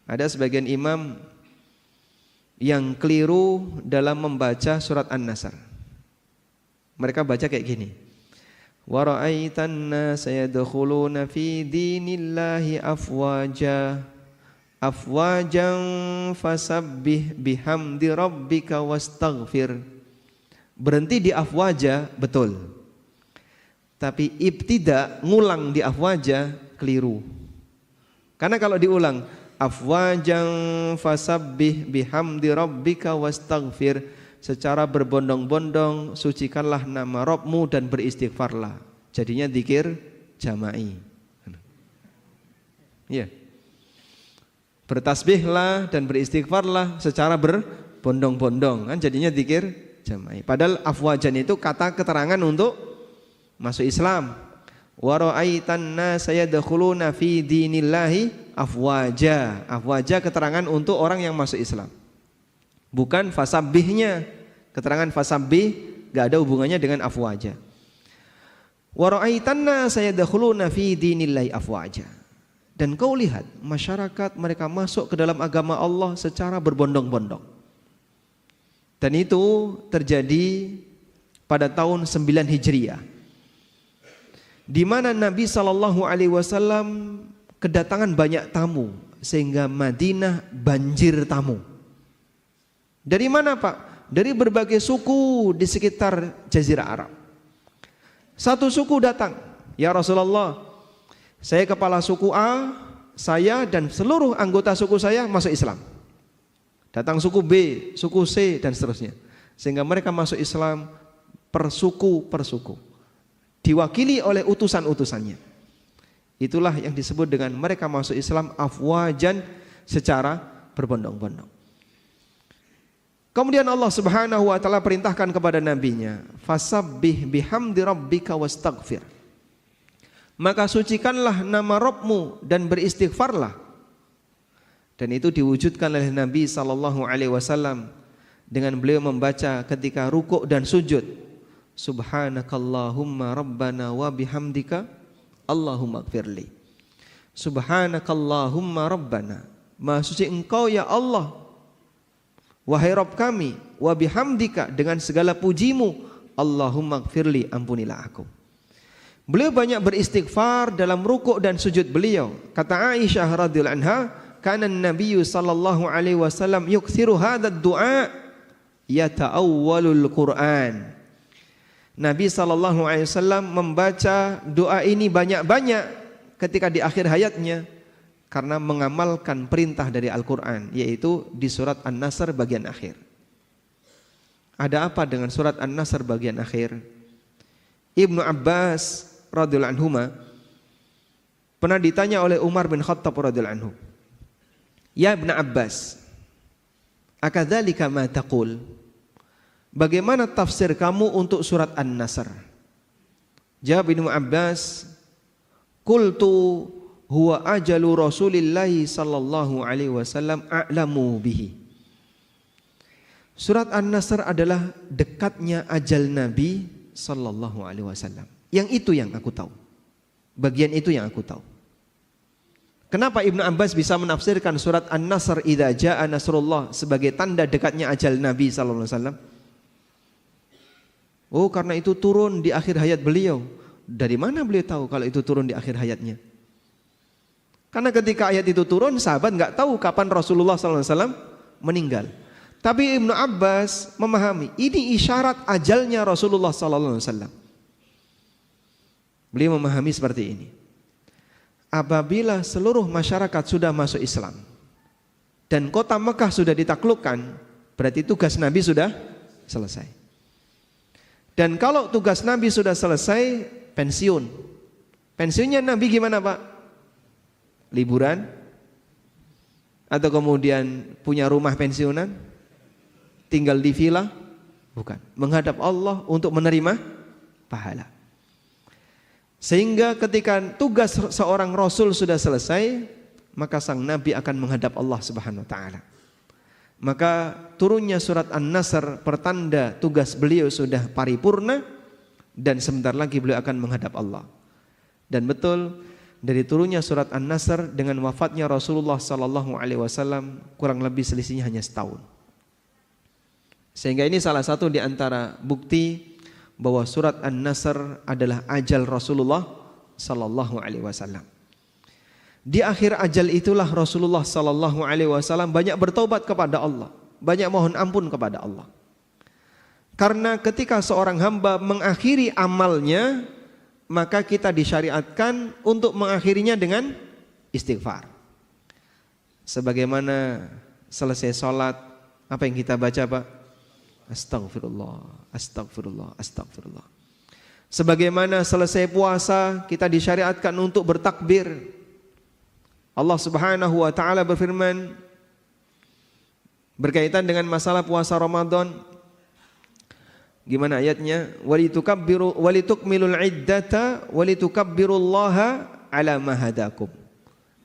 S1: Ada sebagian imam yang keliru dalam membaca surat An-Nasr. Mereka baca kayak gini. Wa ra'aitan nasa yadkhuluna fi dinillahi afwaja afwajan fasabbih bihamdi rabbika wastaghfir. Berhenti di afwaja betul, tapi ibtida ngulang di afwaja keliru. Karena kalau diulang afwajan fasabbih bihamdi rabbika wastaghfir, secara berbondong-bondong sucikanlah nama Rabbmu dan beristighfarlah. Jadinya zikir jama'i. Ya. Bertasbihlah dan beristighfarlah secara berbondong-bondong, kan jadinya zikir jama'i. Padahal afwajan itu kata keterangan untuk masuk Islam. Wa ra'aitan nasa yadkhuluna fi dinillahi afwaja. Afwaja keterangan untuk orang yang masuk Islam. Bukan fasabbihnya. Keterangan fasabbih enggak ada hubungannya dengan afwaja. Wa ra'aitan nasa yadkhuluna fi dinillahi afwaja. Dan kau lihat masyarakat mereka masuk ke dalam agama Allah secara berbondong-bondong. Dan itu terjadi pada tahun 9 Hijriah, di mana Nabi SAW kedatangan banyak tamu sehingga Madinah banjir tamu. Dari mana Pak? Dari berbagai suku di sekitar Jazirah Arab. Satu suku datang, ya Rasulullah, saya kepala suku A, saya dan seluruh anggota suku saya masuk Islam. Datang suku B, suku C dan seterusnya. Sehingga mereka masuk Islam per suku, diwakili oleh utusan-utusannya. Itulah yang disebut dengan mereka masuk Islam afwajan, secara berbondong-bondong. Kemudian Allah Subhanahu wa taala perintahkan kepada nabinya, fasabbih bihamdi rabbika wastaghfir. Maka sucikanlah nama Rabbmu dan beristighfarlah. Dan itu diwujudkan oleh Nabi SAW dengan beliau membaca ketika rukuk dan sujud, Subhanakallahumma rabbana wa bihamdika Allahumma gfirli. Subhanakallahumma rabbana, maha suci engkau ya Allah, wahai Rabb kami, wa bihamdika, dengan segala pujimu, Allahumma gfirli, ampunilah aku. Beliau banyak beristighfar dalam rukuk dan sujud beliau. Kata Aisyah radhiyallahu anha, kana an-nabiy sallallahu alaihi wasallam yukthiru hadzal du'a yata'awwalul Qur'an. Nabi sallallahu alaihi wasallam membaca doa ini banyak-banyak ketika di akhir hayatnya karena mengamalkan perintah dari Al-Qur'an, yaitu di surat An-Nasr bagian akhir. Ada apa dengan surat An-Nasr bagian akhir? Ibnu Abbas radhiyallahu anhuma pernah ditanya oleh Umar bin Khattab radhiyallahu anhu, ya Ibnu Abbas, akadzalika ma taqul, bagaimana tafsir kamu untuk surat An-Nasr? Jawab Ibnu Abbas, qultu huwa ajalu Rasulillahi sallallahu alaihi wasallam a'lamu bihi. Surat An-Nasr adalah dekatnya ajal Nabi sallallahu alaihi wasallam. Yang itu yang aku tahu. Bagian itu yang aku tahu. Kenapa Ibnu Abbas bisa menafsirkan surat An-Nasr idza jaa nasrullah sebagai tanda dekatnya ajal Nabi sallallahu alaihi wasallam? Oh, karena itu turun di akhir hayat beliau. Dari mana beliau tahu kalau itu turun di akhir hayatnya? Karena ketika ayat itu turun, sahabat enggak tahu kapan Rasulullah sallallahu alaihi wasallam meninggal. Tapi Ibnu Abbas memahami ini isyarat ajalnya Rasulullah sallallahu alaihi wasallam. Beliau memahami seperti ini. Apabila seluruh masyarakat sudah masuk Islam dan kota Mekah sudah ditaklukkan, berarti tugas Nabi sudah selesai. Dan kalau tugas Nabi sudah selesai, pensiun. Pensiunnya Nabi gimana Pak? Liburan? Atau kemudian punya rumah pensiunan? Tinggal di villa? Bukan. Menghadap Allah untuk menerima pahala. Sehingga ketika tugas seorang Rasul sudah selesai, maka sang Nabi akan menghadap Allah Subhanahu wa taala. Maka turunnya surat An-Nasr pertanda tugas beliau sudah paripurna dan sebentar lagi beliau akan menghadap Allah. Dan betul, dari turunnya surat An-Nasr dengan wafatnya Rasulullah sallallahu alaihi wasallam kurang lebih selisihnya hanya setahun. Sehingga ini salah satu di antara bukti bahwa surat An-Nasr adalah ajal Rasulullah sallallahu alaihi wasallam. Di akhir ajal itulah Rasulullah sallallahu alaihi wasallam banyak bertobat kepada Allah, banyak mohon ampun kepada Allah. Karena ketika seorang hamba mengakhiri amalnya, maka kita disyariatkan untuk mengakhirinya dengan istighfar. Sebagaimana selesai sholat, apa yang kita baca Pak? Astagfirullah, astagfirullah, astagfirullah. Sebagaimana selesai puasa, kita disyariatkan untuk bertakbir. Allah Subhanahu wa taala berfirman berkaitan dengan masalah puasa Ramadan. Gimana ayatnya? Walitukabbiru walitukmilul iddata walitukabbirullaha ala ma hadakum.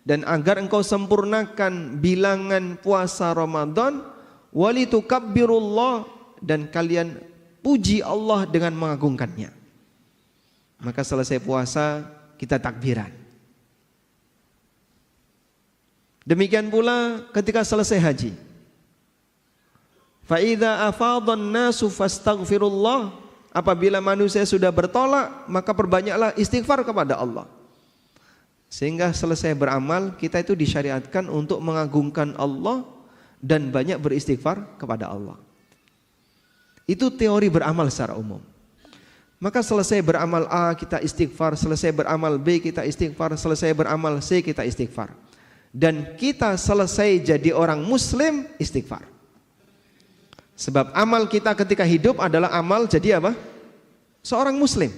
S1: Dan agar engkau sempurnakan bilangan puasa Ramadan, walitukabbirullah, dan kalian puji Allah dengan mengagungkannya. Maka selesai puasa kita takbiran. Demikian pula ketika selesai haji. Fa idza afadhan nasu fastaghfirullah, apabila manusia sudah bertolak, maka perbanyaklah istighfar kepada Allah. Sehingga selesai beramal, kita itu disyariatkan untuk mengagungkan Allah dan banyak beristighfar kepada Allah. Itu teori beramal secara umum. Maka selesai beramal A kita istighfar, selesai beramal B kita istighfar, selesai beramal C kita istighfar. Dan kita selesai jadi orang muslim istighfar. Sebab amal kita ketika hidup adalah amal jadi apa? Seorang muslim.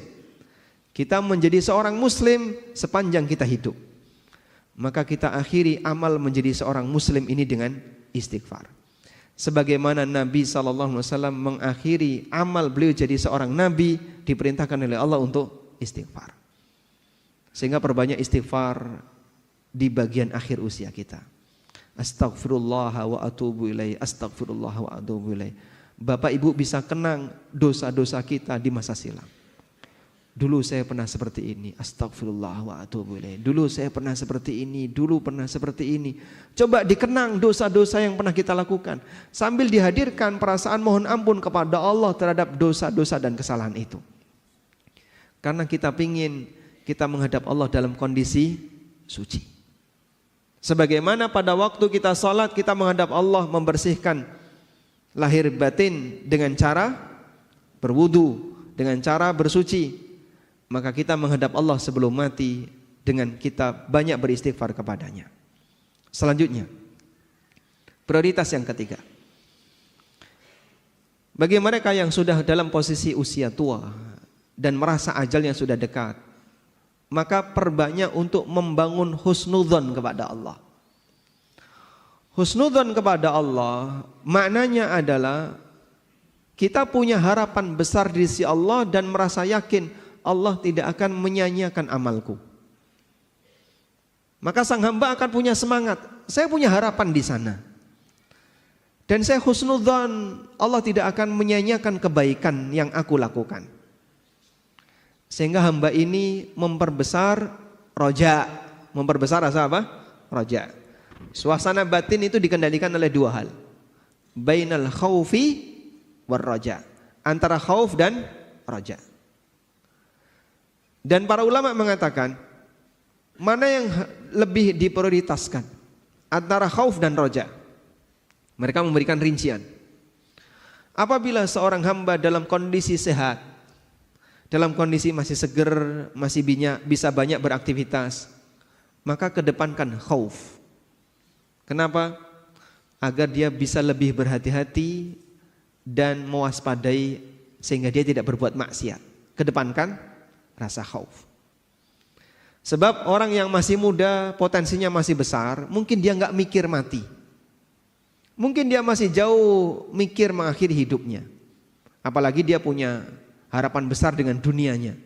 S1: Kita menjadi seorang muslim sepanjang kita hidup. Maka kita akhiri amal menjadi seorang muslim ini dengan istighfar. Sebagaimana Nabi SAW mengakhiri amal beliau jadi seorang nabi, diperintahkan oleh Allah untuk istighfar. Sehingga perbanyak istighfar di bagian akhir usia kita. Astaghfirullah wa atubu ilaih, astaghfirullah wa atubu ilaih. Bapak Ibu bisa kenang dosa-dosa kita di masa silam. Dulu saya pernah seperti ini, astagfirullah wa atubu ilaih. Dulu saya pernah seperti ini, dulu pernah seperti ini. Coba dikenang dosa-dosa yang pernah kita lakukan, sambil dihadirkan perasaan mohon ampun kepada Allah terhadap dosa-dosa dan kesalahan itu. Karena kita ingin kita menghadap Allah dalam kondisi suci. Sebagaimana pada waktu kita salat, kita menghadap Allah membersihkan lahir batin dengan cara berwudu, dengan cara bersuci. Maka kita menghadap Allah sebelum mati dengan kita banyak beristighfar kepadanya. Selanjutnya, prioritas yang ketiga. Bagi mereka yang sudah dalam posisi usia tua dan merasa ajalnya sudah dekat, maka perbanyak untuk membangun husnudzon kepada Allah. Husnudzon kepada Allah maknanya adalah kita punya harapan besar di sisi Allah dan merasa yakin Allah tidak akan menyanyiakan amalku. Maka sang hamba akan punya semangat. Saya punya harapan di sana. Dan saya husnudzon Allah tidak akan menyanyiakan kebaikan yang aku lakukan. Sehingga hamba ini memperbesar roja. Memperbesar rasa apa? Roja. Suasana batin itu dikendalikan oleh dua hal. Bainal khaufi war roja. Antara khauf dan roja. Dan para ulama mengatakan mana yang lebih diprioritaskan antara khauf dan roja. Mereka memberikan rincian. Apabila seorang hamba dalam kondisi sehat, dalam kondisi masih seger, masih bisa banyak beraktivitas, maka kedepankan khauf. Kenapa? Agar dia bisa lebih berhati-hati dan mewaspadai sehingga dia tidak berbuat maksiat. Kedepankan rasa khauf. Sebab orang yang masih muda potensinya masih besar, mungkin dia nggak mikir mati. Mungkin dia masih jauh mikir mengakhiri hidupnya. Apalagi dia punya harapan besar dengan dunianya.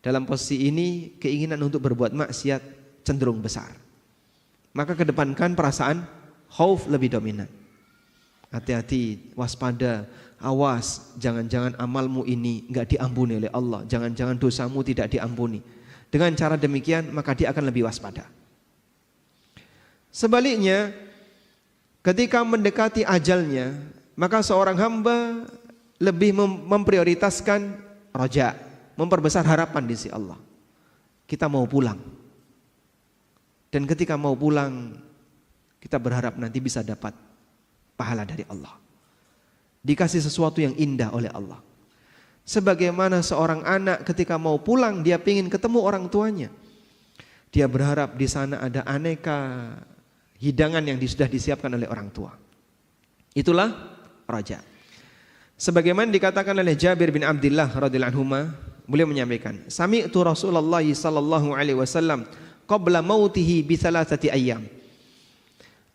S1: Dalam posisi ini keinginan untuk berbuat maksiat cenderung besar. Maka kedepankan perasaan khauf lebih dominan. Hati-hati, waspada, awas, jangan-jangan amalmu ini enggak diampuni oleh Allah, jangan-jangan dosamu tidak diampuni. Dengan cara demikian maka dia akan lebih waspada. Sebaliknya, ketika mendekati ajalnya, maka seorang hamba lebih memprioritaskan roja, memperbesar harapan di sisi Allah. Kita mau pulang. Dan ketika mau pulang, kita berharap nanti bisa dapat pahala dari Allah. Dikasih sesuatu yang indah oleh Allah. Sebagaimana seorang anak ketika mau pulang, dia ingin ketemu orang tuanya. Dia berharap di sana ada aneka hidangan yang sudah disiapkan oleh orang tua. Itulah raja. Sebagaimana dikatakan oleh Jabir bin Abdullah radhiyallahu anhu, beliau menyampaikan, sami'tu Rasulullah sallallahu alaihi wasallam qabla mautihi bi thalathati ayyam.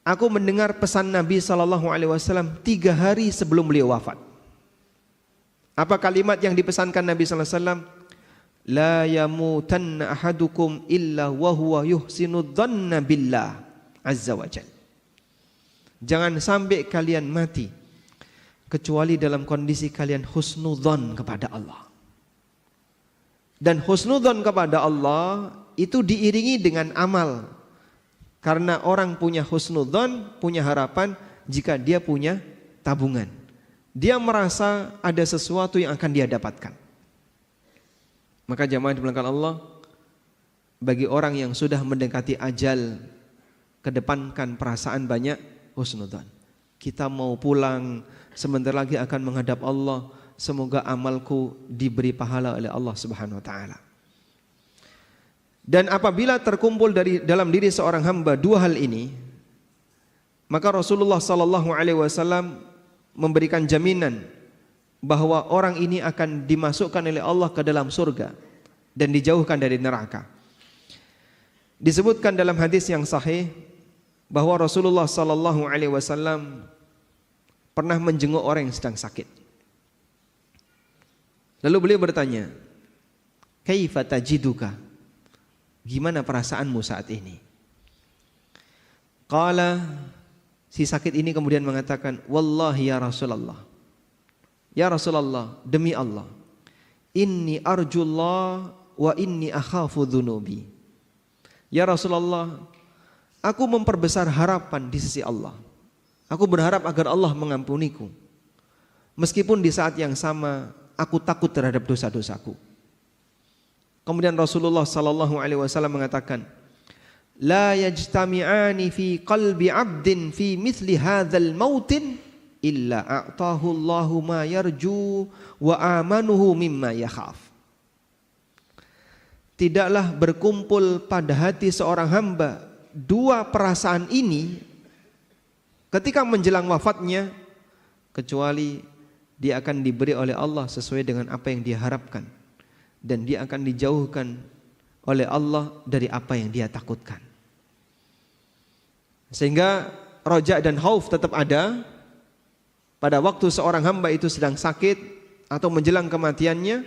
S1: Aku mendengar pesan Nabi sallallahu alaihi wasallam 3 hari sebelum beliau wafat. Apa kalimat yang dipesankan Nabi sallallahu alaihi wasallam? La yamutanna ahadukum illa wa huwa yuhsinu dhanna billah azza wa jalla. Jangan sampai kalian mati kecuali dalam kondisi kalian husnudzon kepada Allah. Dan husnudzon kepada Allah itu diiringi dengan amal. Karena orang punya husnudzon, punya harapan jika dia punya tabungan. Dia merasa ada sesuatu yang akan dia dapatkan. Maka jamaah dimuliakan Allah, bagi orang yang sudah mendekati ajal, kedepankan perasaan banyak husnudzon. Kita mau pulang, sebentar lagi akan menghadap Allah. Semoga amalku diberi pahala oleh Allah Subhanahu wa taala. Dan apabila terkumpul dalam diri seorang hamba 2 hal ini, maka Rasulullah sallallahu alaihi wasallam memberikan jaminan bahwa orang ini akan dimasukkan oleh Allah ke dalam surga dan dijauhkan dari neraka. Disebutkan dalam hadis yang sahih bahwa Rasulullah sallallahu alaihi wasallam pernah menjenguk orang yang sedang sakit. Lalu beliau bertanya, "Kaifa tajiduka?" Gimana perasaanmu saat ini? Qala, si sakit ini kemudian mengatakan, "Wallahi ya Rasulullah. Ya Rasulullah, demi Allah, inni arjullah wa inni akhafu dzunubi." Ya Rasulullah, aku memperbesar harapan di sisi Allah. Aku berharap agar Allah mengampuniku. Meskipun di saat yang sama aku takut terhadap dosa-dosaku. Kemudian Rasulullah sallallahu alaihi wasallam mengatakan, "La yajtami'ani fi qalbi 'abdin fi mithli hadzal mautin illa a'tahu Allahu ma yarju wa amanuhu mimma yakhaf." Tidaklah berkumpul pada hati seorang hamba 2 perasaan ini ketika menjelang wafatnya, kecuali dia akan diberi oleh Allah sesuai dengan apa yang dia harapkan, dan dia akan dijauhkan oleh Allah dari apa yang dia takutkan. Sehingga roja dan khauf tetap ada pada waktu seorang hamba itu sedang sakit atau menjelang kematiannya,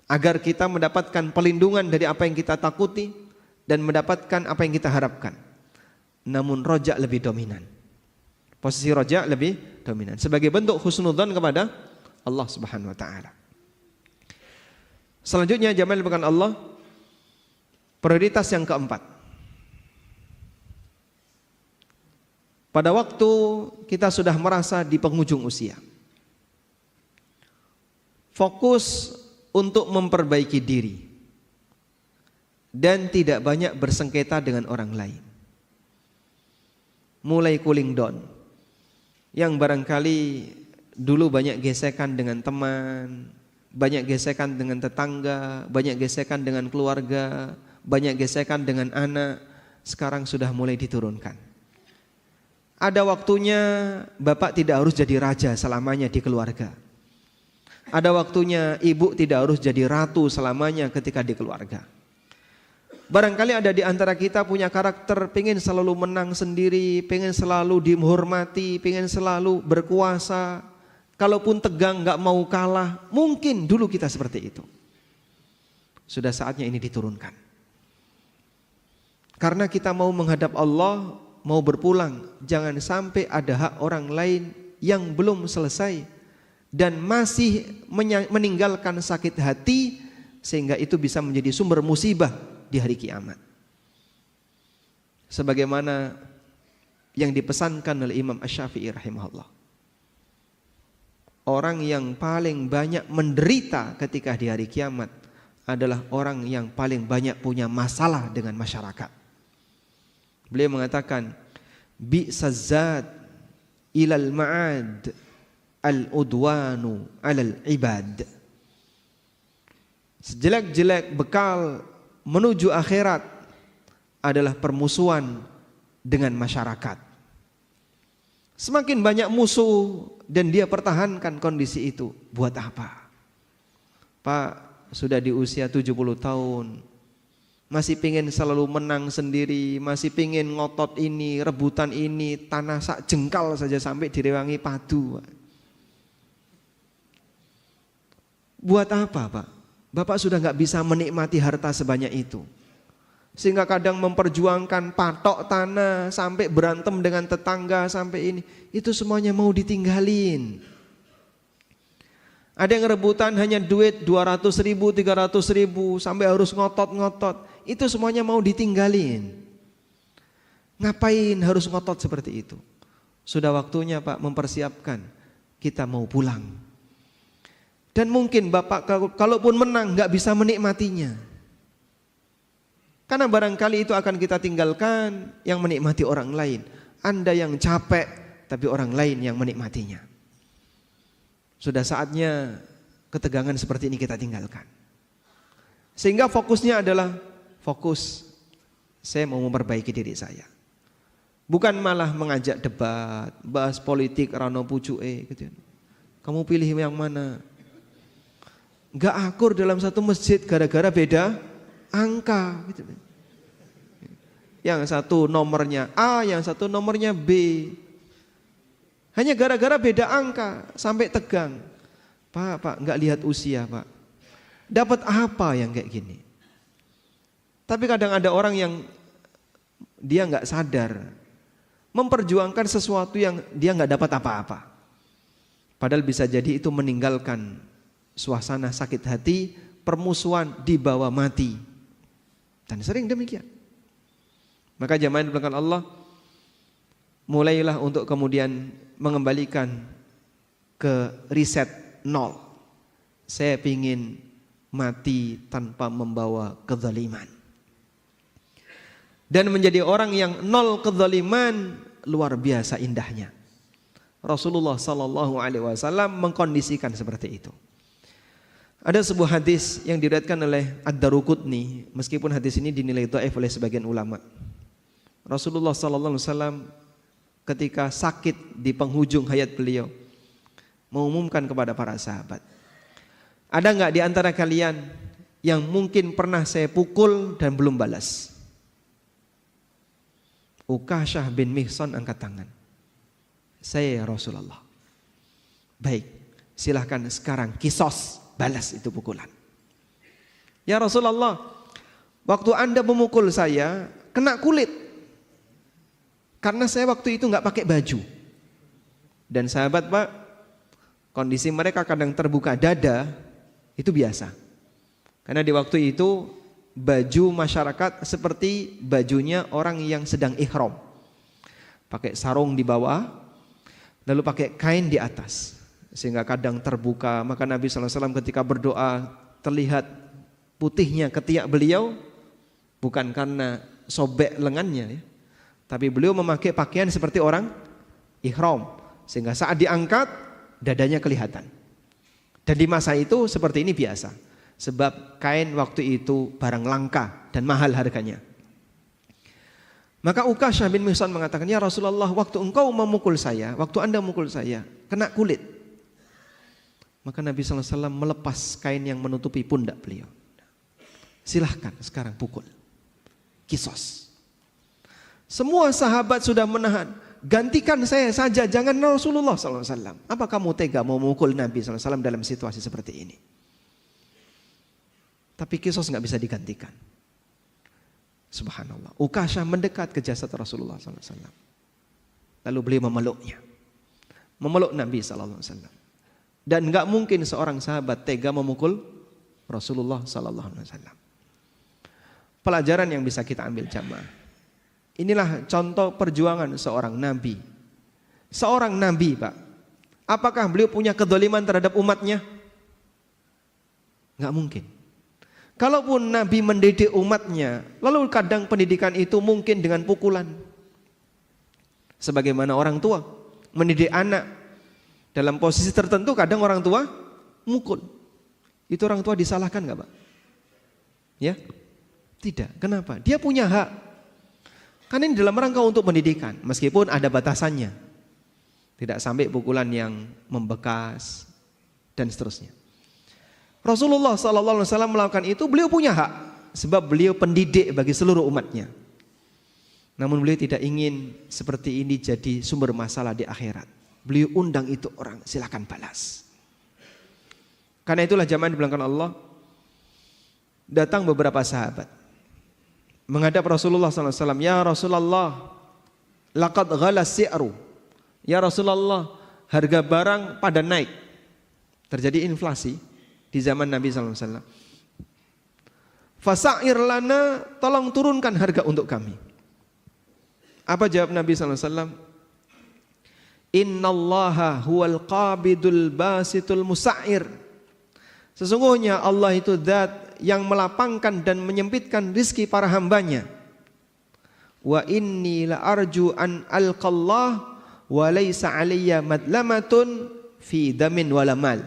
S1: agar kita mendapatkan perlindungan dari apa yang kita takuti dan mendapatkan apa yang kita harapkan. Namun roja lebih dominan. Posisi roja lebih dominan sebagai bentuk husnudzon kepada Allah Subhanahu wa taala. Selanjutnya jamaah bukan Allah, prioritas yang keempat. Pada waktu kita sudah merasa di penghujung usia, fokus untuk memperbaiki diri dan tidak banyak bersengketa dengan orang lain. Mulai cooling down. Yang barangkali dulu banyak gesekan dengan teman, banyak gesekan dengan tetangga, banyak gesekan dengan keluarga, banyak gesekan dengan anak, sekarang sudah mulai diturunkan. Ada waktunya bapak tidak harus jadi raja selamanya di keluarga. Ada waktunya ibu tidak harus jadi ratu selamanya ketika di keluarga. Barangkali ada di antara kita punya karakter pengen selalu menang sendiri, pengen selalu dihormati, pengen selalu berkuasa. Kalaupun tegang gak mau kalah, mungkin dulu kita seperti itu. Sudah saatnya ini diturunkan. Karena kita mau menghadap Allah, mau berpulang, jangan sampai ada hak orang lain yang belum selesai dan masih meninggalkan sakit hati, sehingga itu bisa menjadi sumber musibah di hari kiamat. Sebagaimana yang dipesankan oleh Imam Asy-Syafi'i rahimahullah, orang yang paling banyak menderita ketika di hari kiamat adalah orang yang paling banyak punya masalah dengan masyarakat. Beliau mengatakan, bi'sazad ilal ma'ad al-udwanu alal ibad. Sejelek-jelek bekal menuju akhirat adalah permusuhan dengan masyarakat. Semakin banyak musuh dan dia pertahankan kondisi itu. Buat apa? Pak, sudah di usia 70 tahun, masih pingin selalu menang sendiri, masih pingin ngotot ini, rebutan ini, tanah sak jengkal saja sampai direwangi padu. Buat apa, Pak? Bapak sudah nggak bisa menikmati harta sebanyak itu, sehingga kadang memperjuangkan patok tanah sampai berantem dengan tetangga sampai ini. Itu semuanya mau ditinggalin. Ada yang rebutan hanya duit 200 ribu, 300 ribu sampai harus ngotot-ngotot. Itu semuanya mau ditinggalin. Ngapain harus ngotot seperti itu? Sudah waktunya Pak mempersiapkan. Kita mau pulang. Dan mungkin Bapak kalaupun menang gak bisa menikmatinya. Karena barangkali itu akan kita tinggalkan yang menikmati orang lain. Anda yang capek tapi orang lain yang menikmatinya. Sudah saatnya ketegangan seperti ini kita tinggalkan. Sehingga fokusnya adalah fokus saya mau memperbaiki diri saya. Bukan malah mengajak debat, bahas politik rano pucuke gitu. Kamu pilih yang mana? Gak akur dalam satu masjid gara-gara beda angka gitu. Yang satu nomornya A, yang satu nomornya B. Hanya gara-gara beda angka sampai tegang. Pak, gak lihat usia Pak. Dapat apa yang kayak gini? Tapi kadang ada orang yang dia gak sadar memperjuangkan sesuatu yang dia gak dapat apa-apa. Padahal bisa jadi itu meninggalkan suasana sakit hati, permusuhan dibawa mati. Dan sering demikian. Maka jamaah yang dimuliakan Allah, mulailah untuk kemudian mengembalikan ke riset nol. Saya ingin mati tanpa membawa kezaliman. Dan menjadi orang yang nol kezaliman luar biasa indahnya. Rasulullah sallallahu alaihi wasallam mengkondisikan seperti itu. Ada sebuah hadis yang diriwayatkan oleh Ad-Daruqutni, meskipun hadis ini dinilai dhaif oleh sebagian ulama. Rasulullah sallallahu alaihi wasallam ketika sakit di penghujung hayat beliau mengumumkan kepada para sahabat, ada enggak di antara kalian yang mungkin pernah saya pukul dan belum balas? Uqashah bin Mihsan angkat tangan. Saya ya Rasulullah. Baik, silahkan sekarang kisos, balas itu pukulan. Ya Rasulullah, waktu Anda memukul saya kena kulit. Karena saya waktu itu nggak pakai baju. Dan sahabat Pak, kondisi mereka kadang terbuka dada itu biasa. Karena di waktu itu baju masyarakat seperti bajunya orang yang sedang ihram. Pakai sarung di bawah, lalu pakai kain di atas. Sehingga kadang terbuka. Maka Nabi SAW ketika berdoa terlihat putihnya ketiak beliau, bukan karena sobek lengannya ya, tapi beliau memakai pakaian seperti orang ihram, sehingga saat diangkat dadanya kelihatan. Dan di masa itu seperti ini biasa, sebab kain waktu itu barang langka dan mahal harganya. Maka Uqashah bin Mihsan mengatakan, ya Rasulullah, waktu engkau memukul saya, waktu Anda memukul saya kena kulit. Maka Nabi SAW melepas kain yang menutupi pundak beliau. Silahkan sekarang pukul, kisos. Semua sahabat sudah menahan, gantikan saya saja, jangan Rasulullah SAW. Apa kamu tega mau memukul Nabi SAW dalam situasi seperti ini? Tapi kisos gak bisa digantikan. Subhanallah. Uqashah mendekat ke jasad Rasulullah SAW. Lalu beliau memeluknya, memeluk Nabi SAW. Dan gak mungkin seorang sahabat tega memukul Rasulullah SAW. Pelajaran yang bisa kita ambil jamaah. Inilah contoh perjuangan seorang Nabi. Seorang Nabi Pak, apakah beliau punya kedzaliman terhadap umatnya? Gak mungkin. Kalaupun Nabi mendidik umatnya, lalu kadang pendidikan itu mungkin dengan pukulan. Sebagaimana orang tua mendidik anak, dalam posisi tertentu kadang orang tua mukul. Itu orang tua disalahkan gak Pak? Ya? Tidak. Kenapa? Dia punya hak. Karena ini dalam rangka untuk pendidikan, meskipun ada batasannya. Tidak sampai pukulan yang membekas dan seterusnya. Rasulullah SAW melakukan itu, beliau punya hak, sebab beliau pendidik bagi seluruh umatnya. Namun beliau tidak ingin seperti ini jadi sumber masalah di akhirat. Beliau undang itu orang, silakan balas. Karena itulah jamaah dibilangkan Allah, datang beberapa sahabat menghadap Rasulullah SAW. Ya Rasulullah, laqad ghala si'ru. Ya Rasulullah, harga barang pada naik. Terjadi inflasi di zaman Nabi SAW. Fasa'ir lana, tolong turunkan harga untuk kami. Apa jawab Nabi SAW? Innallaha huwal qabidul basitul musa'ir. Sesungguhnya Allah itu zat yang melapangkan dan menyempitkan rizki para hambanya. Wa inni la arju an alqallah wa laysa alayya madlamatun fi damin wala mal.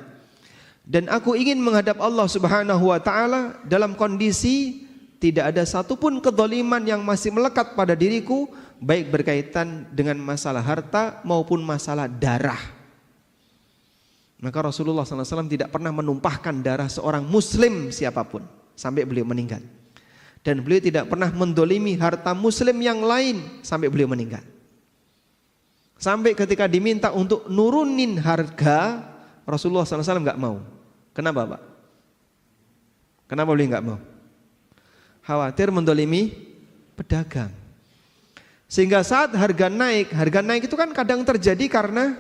S1: Dan aku ingin menghadap Allah Subhanahu wa taala dalam kondisi tidak ada satupun kezaliman yang masih melekat pada diriku, baik berkaitan dengan masalah harta maupun masalah darah. Maka Rasulullah SAW tidak pernah menumpahkan darah seorang muslim siapapun sampai beliau meninggal. Dan beliau tidak pernah mendolimi harta muslim yang lain sampai beliau meninggal. Sampai ketika diminta untuk nurunin harga, Rasulullah SAW nggak mau. Kenapa Pak? Kenapa beliau nggak mau? Khawatir mendolimi pedagang. Sehingga saat harga naik itu kan kadang terjadi karena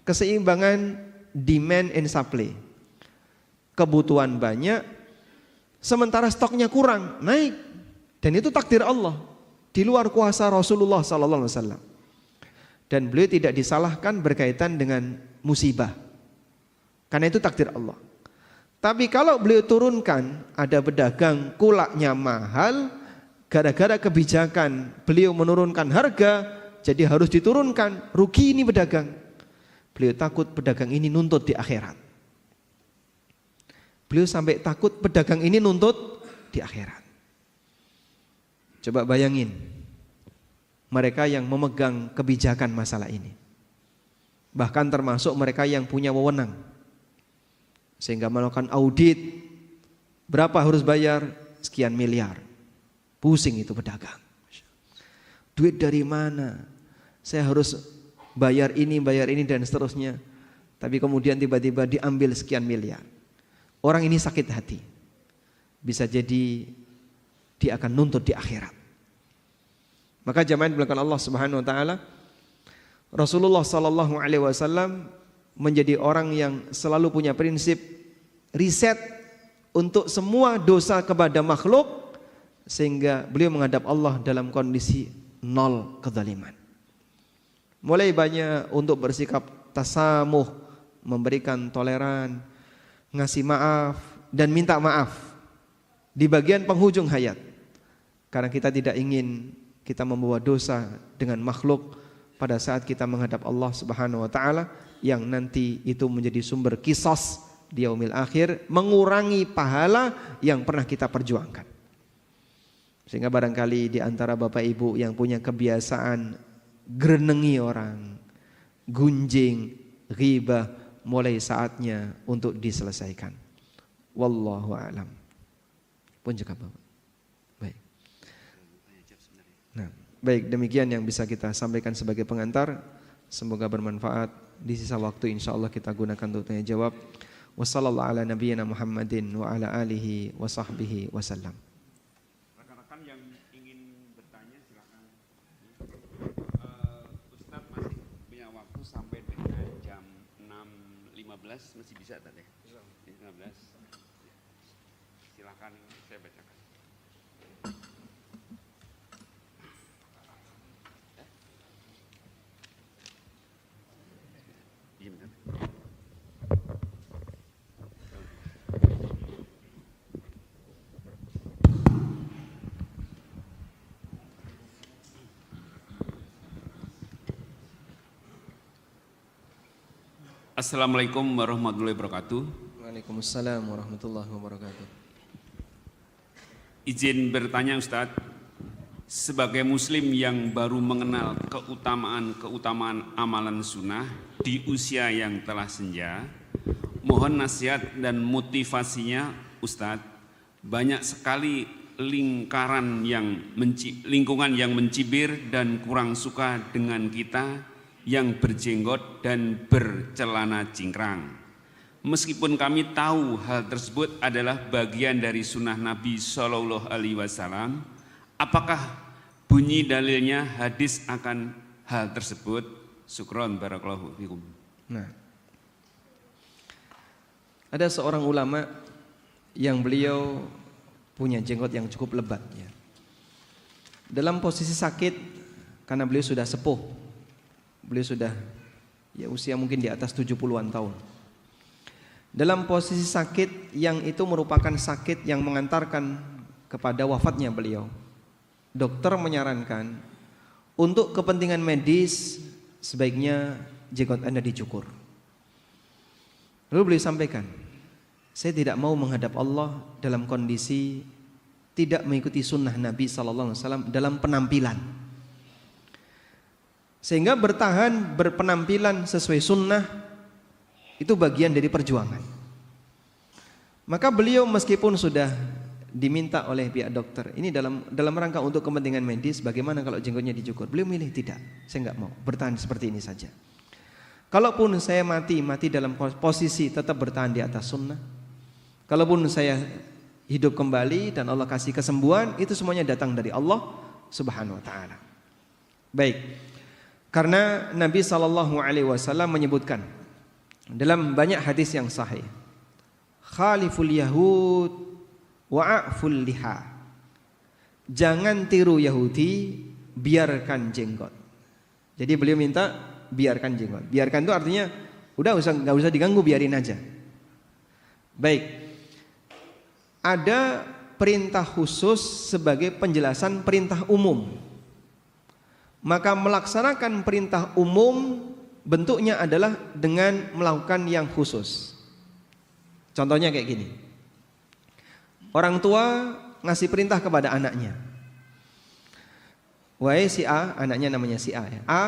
S1: keseimbangan demand and supply. Kebutuhan banyak, sementara stoknya kurang, naik. Dan itu takdir Allah, di luar kuasa Rasulullah SAW. Dan beliau tidak disalahkan berkaitan dengan musibah, karena itu takdir Allah. Tapi kalau beliau turunkan, ada pedagang kulaknya mahal, gara-gara kebijakan beliau menurunkan harga, jadi harus diturunkan, rugi ini pedagang. Beliau takut pedagang ini nuntut di akhirat. Beliau sampai takut pedagang ini nuntut di akhirat. Coba bayangin, mereka yang memegang kebijakan masalah ini, bahkan termasuk mereka yang punya wewenang, sehingga melakukan audit, berapa harus bayar? Sekian miliar. Pusing itu pedagang. Duit dari mana? Saya harus bayar ini dan seterusnya. Tapi kemudian tiba-tiba diambil sekian miliar. Orang ini sakit hati. Bisa jadi dia akan nuntut di akhirat. Maka jamaah dibilangkan Allah Subhanahu wa taala, Rasulullah sallallahu alaihi wasallam menjadi orang yang selalu punya prinsip riset untuk semua dosa kepada makhluk, sehingga beliau menghadap Allah dalam kondisi nol kezaliman. Mulai banyak untuk bersikap tasamuh, memberikan toleran, ngasih maaf dan minta maaf di bagian penghujung hayat. Karena kita tidak ingin kita membawa dosa dengan makhluk pada saat kita menghadap Allah Subhanahu wa taala, yang nanti itu menjadi sumber qisas di yaumil akhir, mengurangi pahala yang pernah kita perjuangkan. Sehingga barangkali di antara Bapak Ibu yang punya kebiasaan gerenengi orang, gunjing, ghibah, mulai saatnya untuk diselesaikan. Wallahu a'lam. Pun juga Bapak. Baik. Nah, baik, demikian yang bisa kita sampaikan sebagai pengantar. Semoga bermanfaat. Di sisa waktu insyaallah kita gunakan untuk tanya jawab. Wassallallahu ala nabiyyina Muhammadin wa ala alihi wa sahbihi wasallam.
S2: Rekan-rekan yang ingin bertanya silakan. Ustadz masih punya waktu sampai dengan jam 6.15, masih bisa tadi? 15. Silakan saya bacakan. Assalamualaikum warahmatullahi wabarakatuh.
S1: Waalaikumsalam warahmatullahi wabarakatuh.
S2: Izin bertanya Ustadz, sebagai muslim yang baru mengenal keutamaan amalan sunnah di usia yang telah senja, mohon nasihat dan motivasinya Ustadz. Banyak sekali lingkungan yang mencibir dan kurang suka dengan kita yang berjenggot dan bercelana cingkrang. Meskipun kami tahu hal tersebut adalah bagian dari sunnah Nabi Shallallahu Alaihi Wasallam, apakah bunyi dalilnya hadis akan hal tersebut? Syukron barakallahu fikum.
S1: Nah, ada seorang ulama yang beliau punya jenggot yang cukup lebat ya. Dalam posisi sakit karena beliau sudah sepuh. Beliau sudah ya usia mungkin di atas 70-an tahun. Dalam posisi sakit yang itu merupakan sakit yang mengantarkan kepada wafatnya beliau. Dokter menyarankan untuk kepentingan medis sebaiknya jenggot Anda dicukur. Lalu beliau sampaikan, saya tidak mau menghadap Allah dalam kondisi tidak mengikuti sunnah Nabi SAW dalam penampilan. Sehingga bertahan berpenampilan sesuai sunnah itu bagian dari perjuangan. Maka beliau meskipun sudah diminta oleh pihak dokter, ini dalam rangka untuk kepentingan medis, bagaimana kalau jenggotnya dicukur? Beliau milih tidak, saya nggak mau, bertahan seperti ini saja. Kalaupun saya mati dalam posisi tetap bertahan di atas sunnah. Kalaupun saya hidup kembali dan Allah kasih kesembuhan, itu semuanya datang dari Allah Subhanahu wa taala. Baik. Karena Nabi SAW menyebutkan dalam banyak hadis yang sahih, khaliful yahud wa'aful liha. Jangan tiru Yahudi, biarkan jenggot. Jadi beliau minta biarkan jenggot. Biarkan itu artinya nggak usah diganggu, biarin aja. Baik. Ada perintah khusus sebagai penjelasan perintah umum. Maka melaksanakan perintah umum bentuknya adalah dengan melakukan yang khusus. Contohnya kayak gini. Orang tua ngasih perintah kepada anaknya. Wahai si A, anaknya namanya si A ya. A,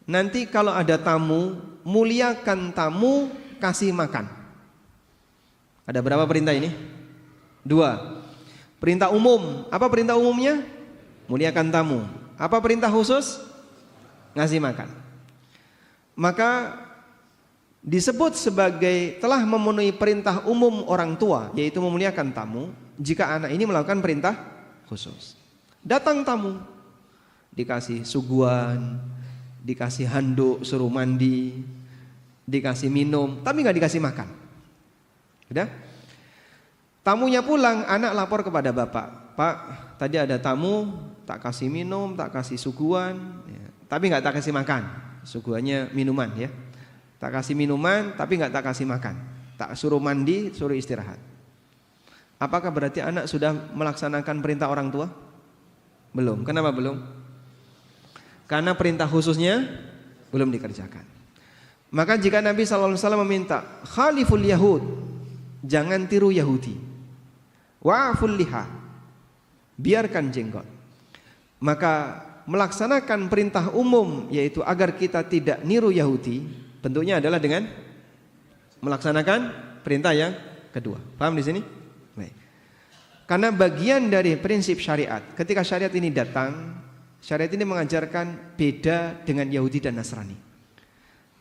S1: nanti kalau ada tamu, muliakan tamu, kasih makan. Ada berapa perintah ini? 2. Perintah umum. Apa perintah umumnya? Muliakan tamu. Apa perintah khusus? Ngasih makan. Maka disebut sebagai telah memenuhi perintah umum orang tua, yaitu memuliakan tamu, jika anak ini melakukan perintah khusus. Datang tamu, dikasih suguhan, dikasih handuk suruh mandi, dikasih minum, tapi nggak dikasih makan. Udah? Tamunya pulang, anak lapor kepada bapak, Pak, tadi ada tamu, tak kasih minum, tak kasih suguhan, ya, tapi nggak tak kasih makan. Suguhannya minuman ya. Tak kasih minuman, tapi nggak tak kasih makan. Tak suruh mandi, suruh istirahat. Apakah berarti anak sudah melaksanakan perintah orang tua? Belum. Kenapa belum? Karena perintah khususnya belum dikerjakan. Maka jika Nabi SAW meminta khaliful yahud, jangan tiru Yahudi, wa'ful liha, biarkan jenggot. Maka melaksanakan perintah umum, yaitu agar kita tidak niru Yahudi, bentuknya adalah dengan melaksanakan perintah yang kedua. Paham di sini? Baik. Karena bagian dari prinsip syariat, ketika syariat ini datang, syariat ini mengajarkan beda dengan Yahudi dan Nasrani.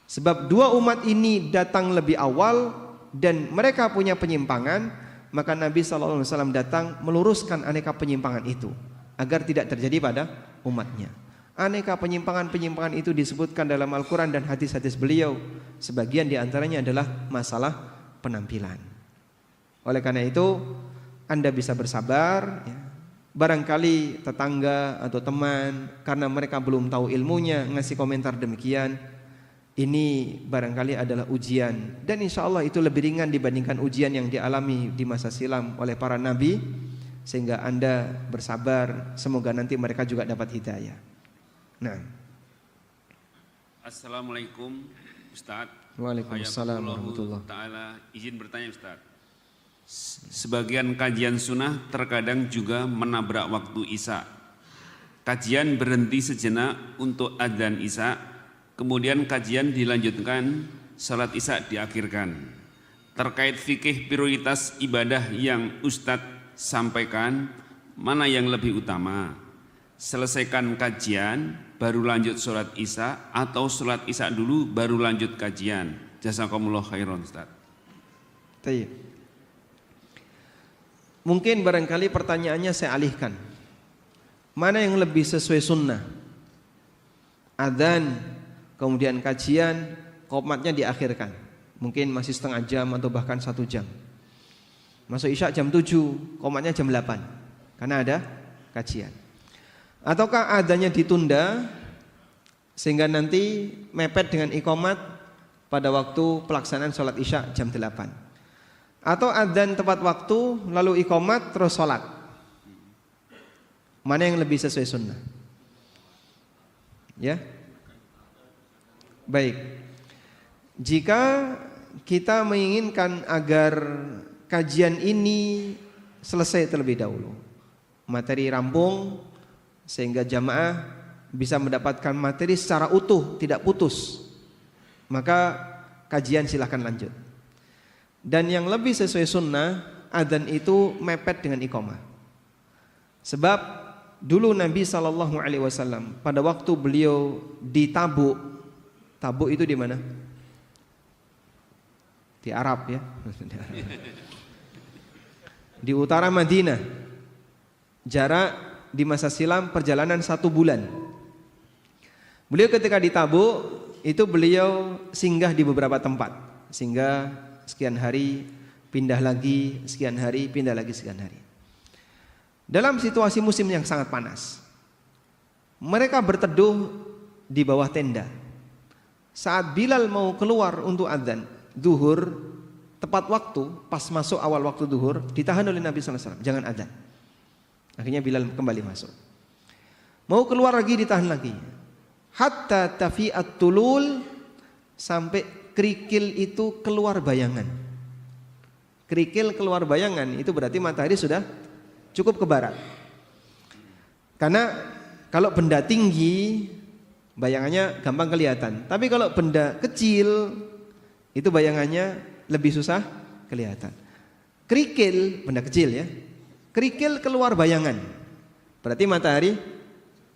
S1: Sebab dua umat ini datang lebih awal dan mereka punya penyimpangan, maka Nabi SAW datang meluruskan aneka penyimpangan itu agar tidak terjadi pada umatnya. Aneka penyimpangan-penyimpangan itu disebutkan dalam Al-Quran dan hadis-hadis beliau. Sebagian diantaranya adalah masalah penampilan. Oleh karena itu Anda bisa bersabar ya. Barangkali tetangga atau teman karena mereka belum tahu ilmunya ngasih komentar demikian, ini barangkali adalah ujian. Dan insya Allah itu lebih ringan dibandingkan ujian yang dialami di masa silam oleh para nabi. Sehingga Anda bersabar, semoga nanti mereka juga dapat hidayah. Nah.
S2: Assalamualaikum Ustaz.
S1: Waalaikumsalam warahmatullahi
S2: taala. Izin bertanya Ustaz. Sebagian kajian sunnah terkadang juga menabrak waktu isya. Kajian berhenti sejenak untuk adzan Isya, kemudian kajian dilanjutkan, salat Isya diakhirkan. Terkait fikih prioritas ibadah yang Ustadz sampaikan, mana yang lebih utama? Selesaikan kajian, baru lanjut salat Isya, atau salat Isya dulu, baru lanjut kajian? Jazakumullah khairan, Ustaz.
S1: Baik. Mungkin barangkali pertanyaannya saya alihkan. Mana yang lebih sesuai sunnah? Adzan, kemudian kajian, qomatnya diakhirkan. Mungkin masih setengah jam atau bahkan 1 jam. Masuk Isya jam 7, qomatnya jam 8. Karena ada kajian. Ataukah adzannya ditunda sehingga nanti mepet dengan iqamat pada waktu pelaksanaan sholat Isya jam 8. Atau adzan tepat waktu lalu iqamat terus sholat. Mana yang lebih sesuai sunnah? Ya. Baik. Jika kita menginginkan agar kajian ini selesai terlebih dahulu, materi rampung sehingga jamaah bisa mendapatkan materi secara utuh, tidak putus, maka kajian silahkan lanjut. Dan yang lebih sesuai sunnah, adzan itu mepet dengan iqamah. Sebab dulu Nabi SAW pada waktu beliau di Tabuk, Tabuk itu di mana? Di Arab ya, di utara Madinah. Jarak di masa silam perjalanan 1 bulan. Beliau ketika di Tabuk itu beliau singgah di beberapa tempat, singgah sekian hari, pindah lagi, sekian hari, pindah lagi, sekian hari. Dalam situasi musim yang sangat panas, mereka berteduh di bawah tenda. Saat Bilal mau keluar untuk adzan zuhur, tepat waktu, pas masuk awal waktu zuhur, ditahan oleh Nabi SAW, jangan adzan. Akhirnya Bilal kembali masuk. Mau keluar lagi, ditahan lagi. Hatta tafi'at tulul, sampai kerikil itu keluar bayangan. Kerikil keluar bayangan itu berarti matahari sudah cukup ke barat. Karena kalau benda tinggi bayangannya gampang kelihatan, tapi kalau benda kecil itu bayangannya lebih susah kelihatan. Kerikil, benda kecil ya, kerikil keluar bayangan, berarti matahari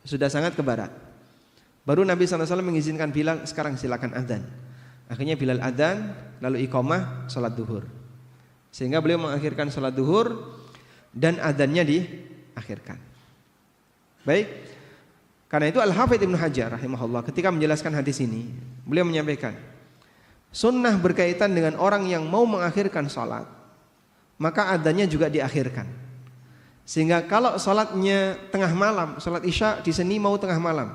S1: sudah sangat ke barat. Baru Nabi SAW mengizinkan Bilal, sekarang silakan adzan. Akhirnya Bilal adzan, lalu iqamah salat duhur. Sehingga beliau mengakhirkan salat duhur dan adzannya diakhirkan. Baik. Karena itu Al-Hafidz Ibnu Hajar rahimahullah ketika menjelaskan hadis ini, beliau menyampaikan, sunnah berkaitan dengan orang yang mau mengakhirkan salat, maka adzannya juga diakhirkan. Sehingga kalau salatnya tengah malam, salat Isya di sini mau tengah malam,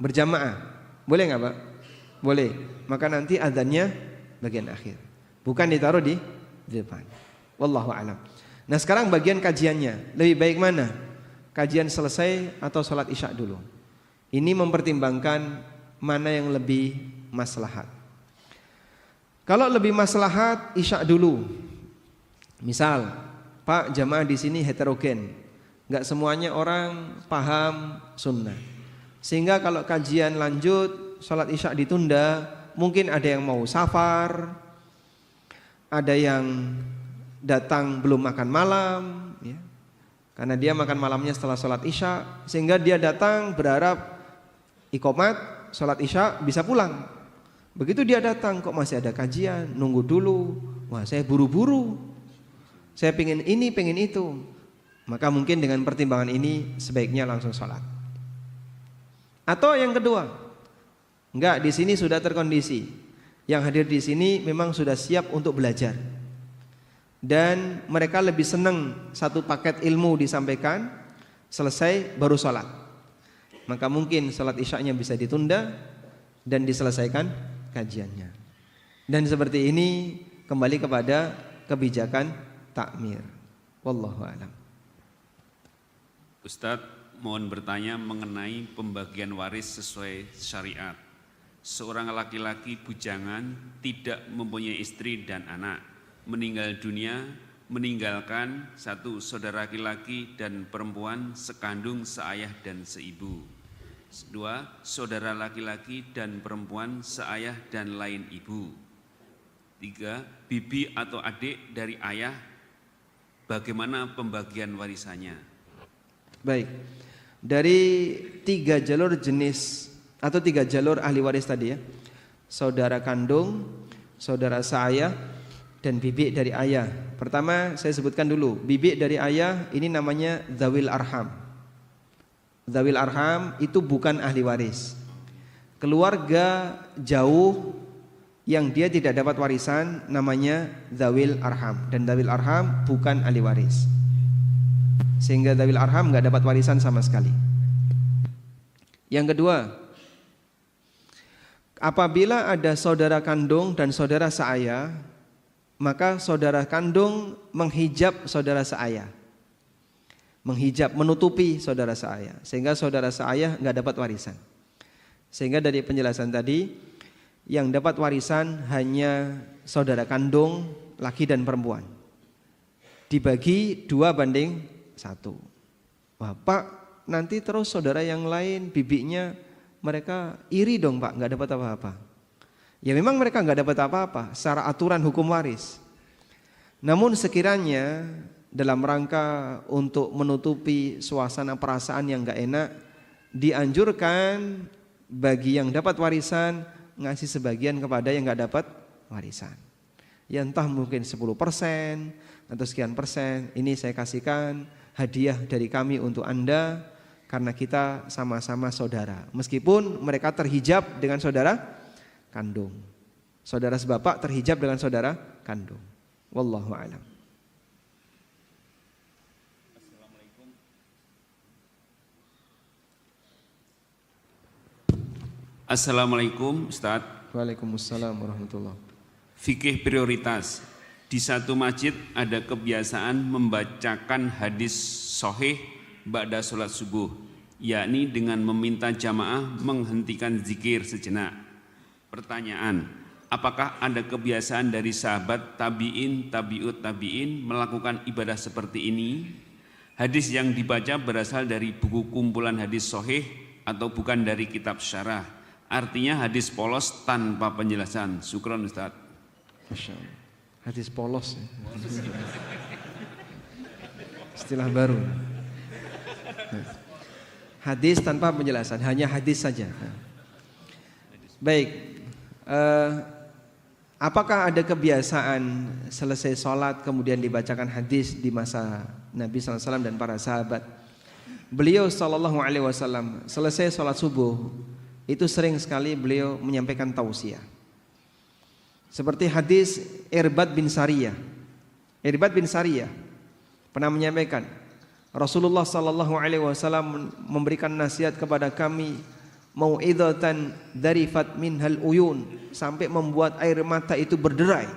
S1: berjamaah, boleh enggak, Pak? Boleh. Maka nanti adzannya bagian akhir, bukan ditaruh di depan. Wallahu a'lam. Nah, sekarang bagian kajiannya, lebih baik mana? Kajian selesai atau salat Isya dulu? Ini mempertimbangkan mana yang lebih maslahat. Kalau lebih maslahat, Isya dulu. Misal, Pak, jamaah di sini heterogen, nggak semuanya orang paham sunnah. Sehingga kalau kajian lanjut, salat Isya ditunda, mungkin ada yang mau safar, ada yang datang belum makan malam, ya. Karena dia makan malamnya setelah salat Isya, sehingga dia datang berharap iqamat salat Isya bisa pulang. Begitu dia datang kok masih ada kajian, nunggu dulu. Wah, saya buru-buru, saya pengen ini, pengen itu. Maka mungkin dengan pertimbangan ini sebaiknya langsung salat. Atau yang kedua, enggak, di sini sudah terkondisi. Yang hadir di sini memang sudah siap untuk belajar. Dan mereka lebih senang satu paket ilmu disampaikan, selesai baru salat. Maka mungkin salat Isya-nya bisa ditunda dan diselesaikan kajiannya. Dan seperti ini kembali kepada kebijakan takmir. Wallahu a'lam.
S2: Ustadz, mohon bertanya mengenai pembagian waris sesuai syariat. Seorang laki-laki bujangan tidak mempunyai istri dan anak, meninggal dunia meninggalkan satu saudara laki-laki dan perempuan sekandung, seayah dan seibu. Dua, saudara laki-laki dan perempuan seayah dan lain ibu. Tiga, bibi atau adik dari ayah, bagaimana pembagian warisannya?
S1: Baik, dari 3 jalur jenis atau 3 jalur ahli waris tadi ya, saudara kandung, saudara seayah, dan bibi dari ayah. Pertama saya sebutkan dulu, bibi dari ayah ini namanya dzawil arham. Dzawil arham itu bukan ahli waris. Keluarga jauh yang dia tidak dapat warisan namanya dzawil arham, dan dzawil arham bukan ahli waris. Sehingga dzawil arham enggak dapat warisan sama sekali. Yang kedua, apabila ada saudara kandung dan saudara seayah, maka saudara kandung menghijab saudara seayah, menghijab, menutupi saudara seayah, sehingga saudara seayah enggak dapat warisan. Sehingga dari penjelasan tadi, yang dapat warisan hanya saudara kandung laki dan perempuan, dibagi 2:1. Wah Pak, nanti terus saudara yang lain bibinya mereka iri dong Pak, nggak dapat apa-apa. Ya memang mereka nggak dapat apa-apa secara aturan hukum waris. Namun sekiranya dalam rangka untuk menutupi suasana perasaan yang nggak enak, dianjurkan bagi yang dapat warisan ngasih sebagian kepada yang nggak dapat warisan. Ya entah mungkin 10% atau sekian persen, ini saya kasihkan hadiah dari kami untuk Anda karena kita sama-sama saudara. Meskipun mereka terhijab dengan saudara kandung. Saudara sebapak terhijab dengan saudara kandung. Wallahu a'lam.
S2: Assalamualaikum Ustaz.
S1: Waalaikumsalam warahmatullahi.
S2: Fikih prioritas. Di satu masjid ada kebiasaan membacakan hadis sahih ba'da sholat subuh, yakni dengan meminta jamaah menghentikan zikir sejenak. Pertanyaan, apakah ada kebiasaan dari sahabat tabi'in, tabi'ut tabi'in melakukan ibadah seperti ini? Hadis yang dibaca berasal dari buku kumpulan hadis sahih atau bukan dari kitab syarah? Artinya hadis polos tanpa penjelasan. Syukran Ustaz.
S1: Masya Allah. Hadis polos ya. Istilah baru. Hadis tanpa penjelasan, hanya hadis saja. Baik, apakah ada kebiasaan selesai sholat kemudian dibacakan hadis di masa Nabi SAW dan para sahabat? Beliau SAW selesai sholat subuh itu sering sekali beliau menyampaikan tausiah. Seperti hadis Irbad bin Sariyah. Irbad bin Sariyah pernah menyampaikan, Rasulullah SAW memberikan nasihat kepada kami, mau'idhatan darifat minhal uyun, sampai membuat air mata itu berderai.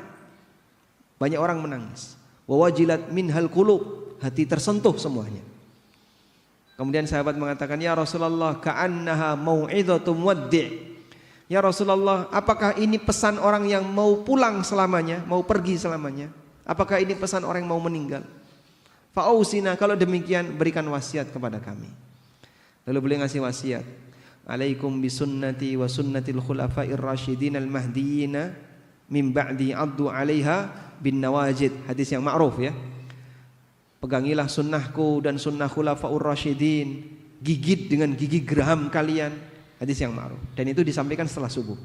S1: Banyak orang menangis. Wa wajilat minhal qulub, hati tersentuh semuanya. Kemudian sahabat mengatakan, ya Rasulullah, ka'annaha mau'idhatum waddi'. Ya Rasulullah, apakah ini pesan orang yang mau pulang selamanya, mau pergi selamanya? Apakah ini pesan orang yang mau meninggal? Fa'ausina, kalau demikian berikan wasiat kepada kami. Lalu beliau ngasih wasiat, alaikum bisunnati wa sunnatil khulafa'ir rasyidin al-mahdiyina min ba'di addu 'alaiha bin nawajid. Hadis yang ma'ruf ya. Pegangilah sunnahku dan sunnah khulafa'ur rasyidin, gigit dengan gigi geraham kalian. Hadis yang ma'ruf, dan itu disampaikan setelah subuh.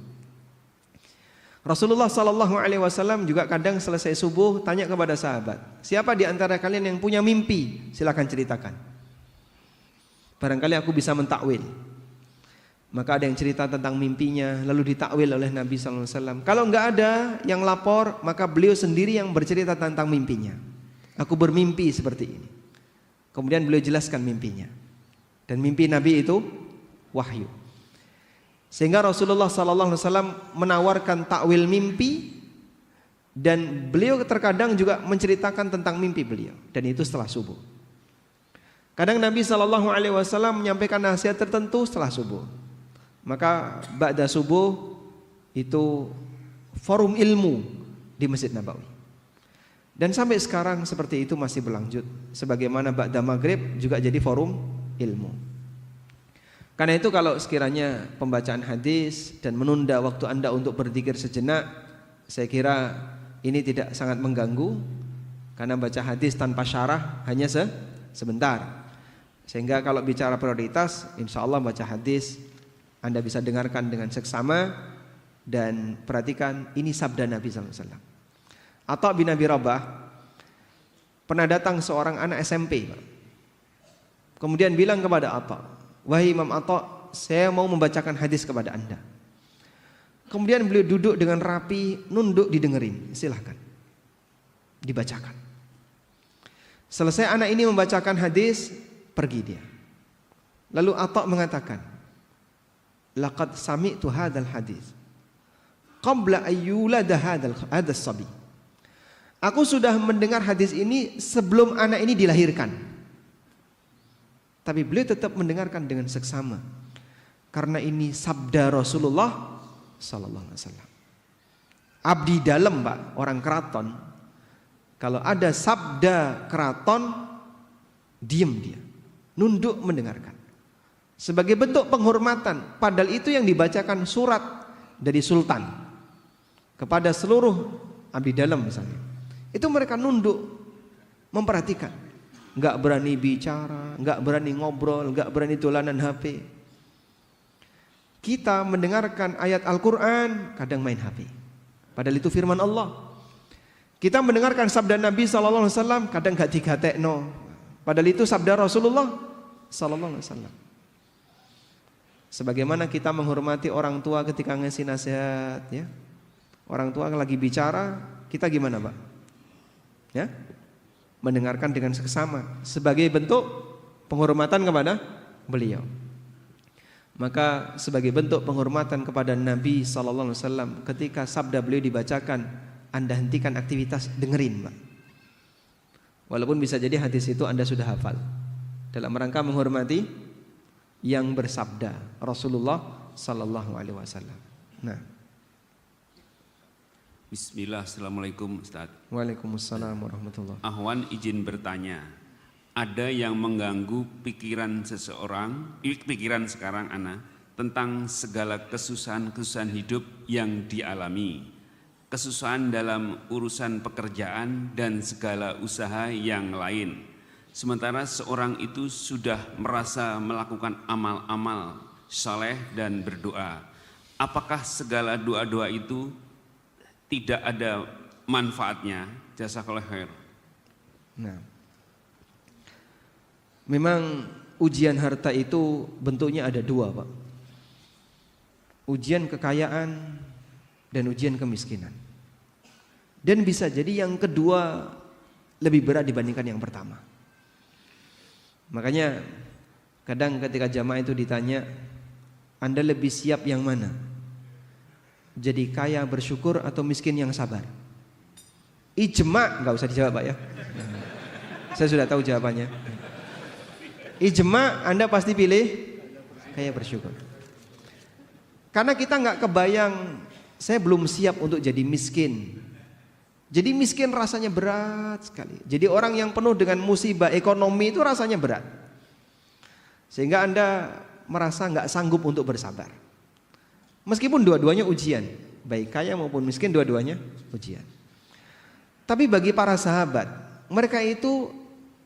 S1: Rasulullah SAW juga kadang selesai subuh tanya kepada sahabat, siapa di antara kalian yang punya mimpi? Silakan ceritakan. Barangkali aku bisa mentakwil. Maka ada yang cerita tentang mimpinya, lalu ditakwil oleh Nabi SAW. Kalau enggak ada yang lapor, maka beliau sendiri yang bercerita tentang mimpinya. Aku bermimpi seperti ini. Kemudian beliau jelaskan mimpinya. Dan mimpi Nabi itu wahyu. Sehingga Rasulullah SAW menawarkan takwil mimpi, dan beliau terkadang juga menceritakan tentang mimpi beliau, dan itu setelah subuh. Kadang Nabi SAW menyampaikan nasihat tertentu setelah subuh. Maka ba'da subuh itu forum ilmu di Masjid Nabawi. Dan sampai sekarang seperti itu masih berlanjut. Sebagaimana ba'da maghrib juga jadi forum ilmu. Karena itu kalau sekiranya pembacaan hadis dan menunda waktu Anda untuk berzikir sejenak, saya kira ini tidak sangat mengganggu. Karena baca hadis tanpa syarah hanya sebentar. Sehingga kalau bicara prioritas, insya Allah baca hadis Anda bisa dengarkan dengan seksama. Dan perhatikan, ini sabda Nabi SAW. Atha bin Abi Rabah pernah datang seorang anak SMP, kemudian bilang kepada Atha, wahai Imam Atha, saya mau membacakan hadis kepada Anda. Kemudian beliau duduk dengan rapi, nunduk, didengerin, silahkan dibacakan. Selesai anak ini membacakan hadis, pergi dia. Lalu Atha mengatakan, laqad sami'tu hadzal hadis qabla ayyulada hadzal sabi. Aku sudah mendengar hadis ini sebelum anak ini dilahirkan. Tapi beliau tetap mendengarkan dengan seksama. Karena ini sabda Rasulullah sallallahu alaihi wasallam. Abdi dalam, Pak, orang keraton. Kalau ada sabda keraton, diam dia. Nunduk mendengarkan. Sebagai bentuk penghormatan, padahal itu yang dibacakan surat dari sultan kepada seluruh abdi dalam misalnya. Itu mereka nunduk memperhatikan, nggak berani bicara, nggak berani ngobrol, nggak berani dolanan HP. Kita mendengarkan ayat Al-Quran kadang main HP, padahal itu firman Allah. Kita mendengarkan sabda Nabi SAW kadang gak digatekno, padahal itu sabda Rasulullah SAW. Sebagaimana kita menghormati orang tua ketika ngasih nasihat, ya. Orang tua lagi bicara, kita gimana, Pak? Ya, mendengarkan dengan seksama sebagai bentuk penghormatan kepada beliau. Maka sebagai bentuk penghormatan kepada Nabi SAW, ketika sabda beliau dibacakan, Anda hentikan aktivitas, dengerin, Pak. Walaupun bisa jadi hadis itu Anda sudah hafal, dalam rangka menghormati yang bersabda Rasulullah SAW. Nah,
S2: Bismillah, Assalamualaikum Ustaz.
S1: Waalaikumsalam warahmatullahi.
S2: Ahwan izin bertanya, ada yang mengganggu pikiran seseorang, pikiran sekarang Ana, tentang segala kesusahan-kesusahan hidup yang dialami, kesusahan dalam urusan pekerjaan dan segala usaha yang lain. Sementara seorang itu sudah merasa melakukan amal-amal saleh dan berdoa. Apakah segala doa-doa itu tidak ada manfaatnya? Jazakallahu khair.
S1: Nah, memang ujian harta itu bentuknya ada dua, Pak. Ujian kekayaan dan ujian kemiskinan. Dan bisa jadi yang kedua lebih berat dibandingkan yang pertama. Makanya kadang ketika jamaah itu ditanya, Anda lebih siap yang mana? Jadi kaya bersyukur atau miskin yang sabar? Ijma, nggak usah dijawab, Pak, ya. Saya sudah tahu jawabannya. Ijma, Anda pasti pilih kaya bersyukur. Karena kita nggak kebayang, saya belum siap untuk jadi miskin. Jadi miskin rasanya berat sekali. Jadi orang yang penuh dengan musibah ekonomi itu rasanya berat. Sehingga Anda merasa nggak sanggup untuk bersabar. Meskipun dua-duanya ujian, baik kaya maupun miskin, dua-duanya ujian. Tapi bagi para sahabat, mereka itu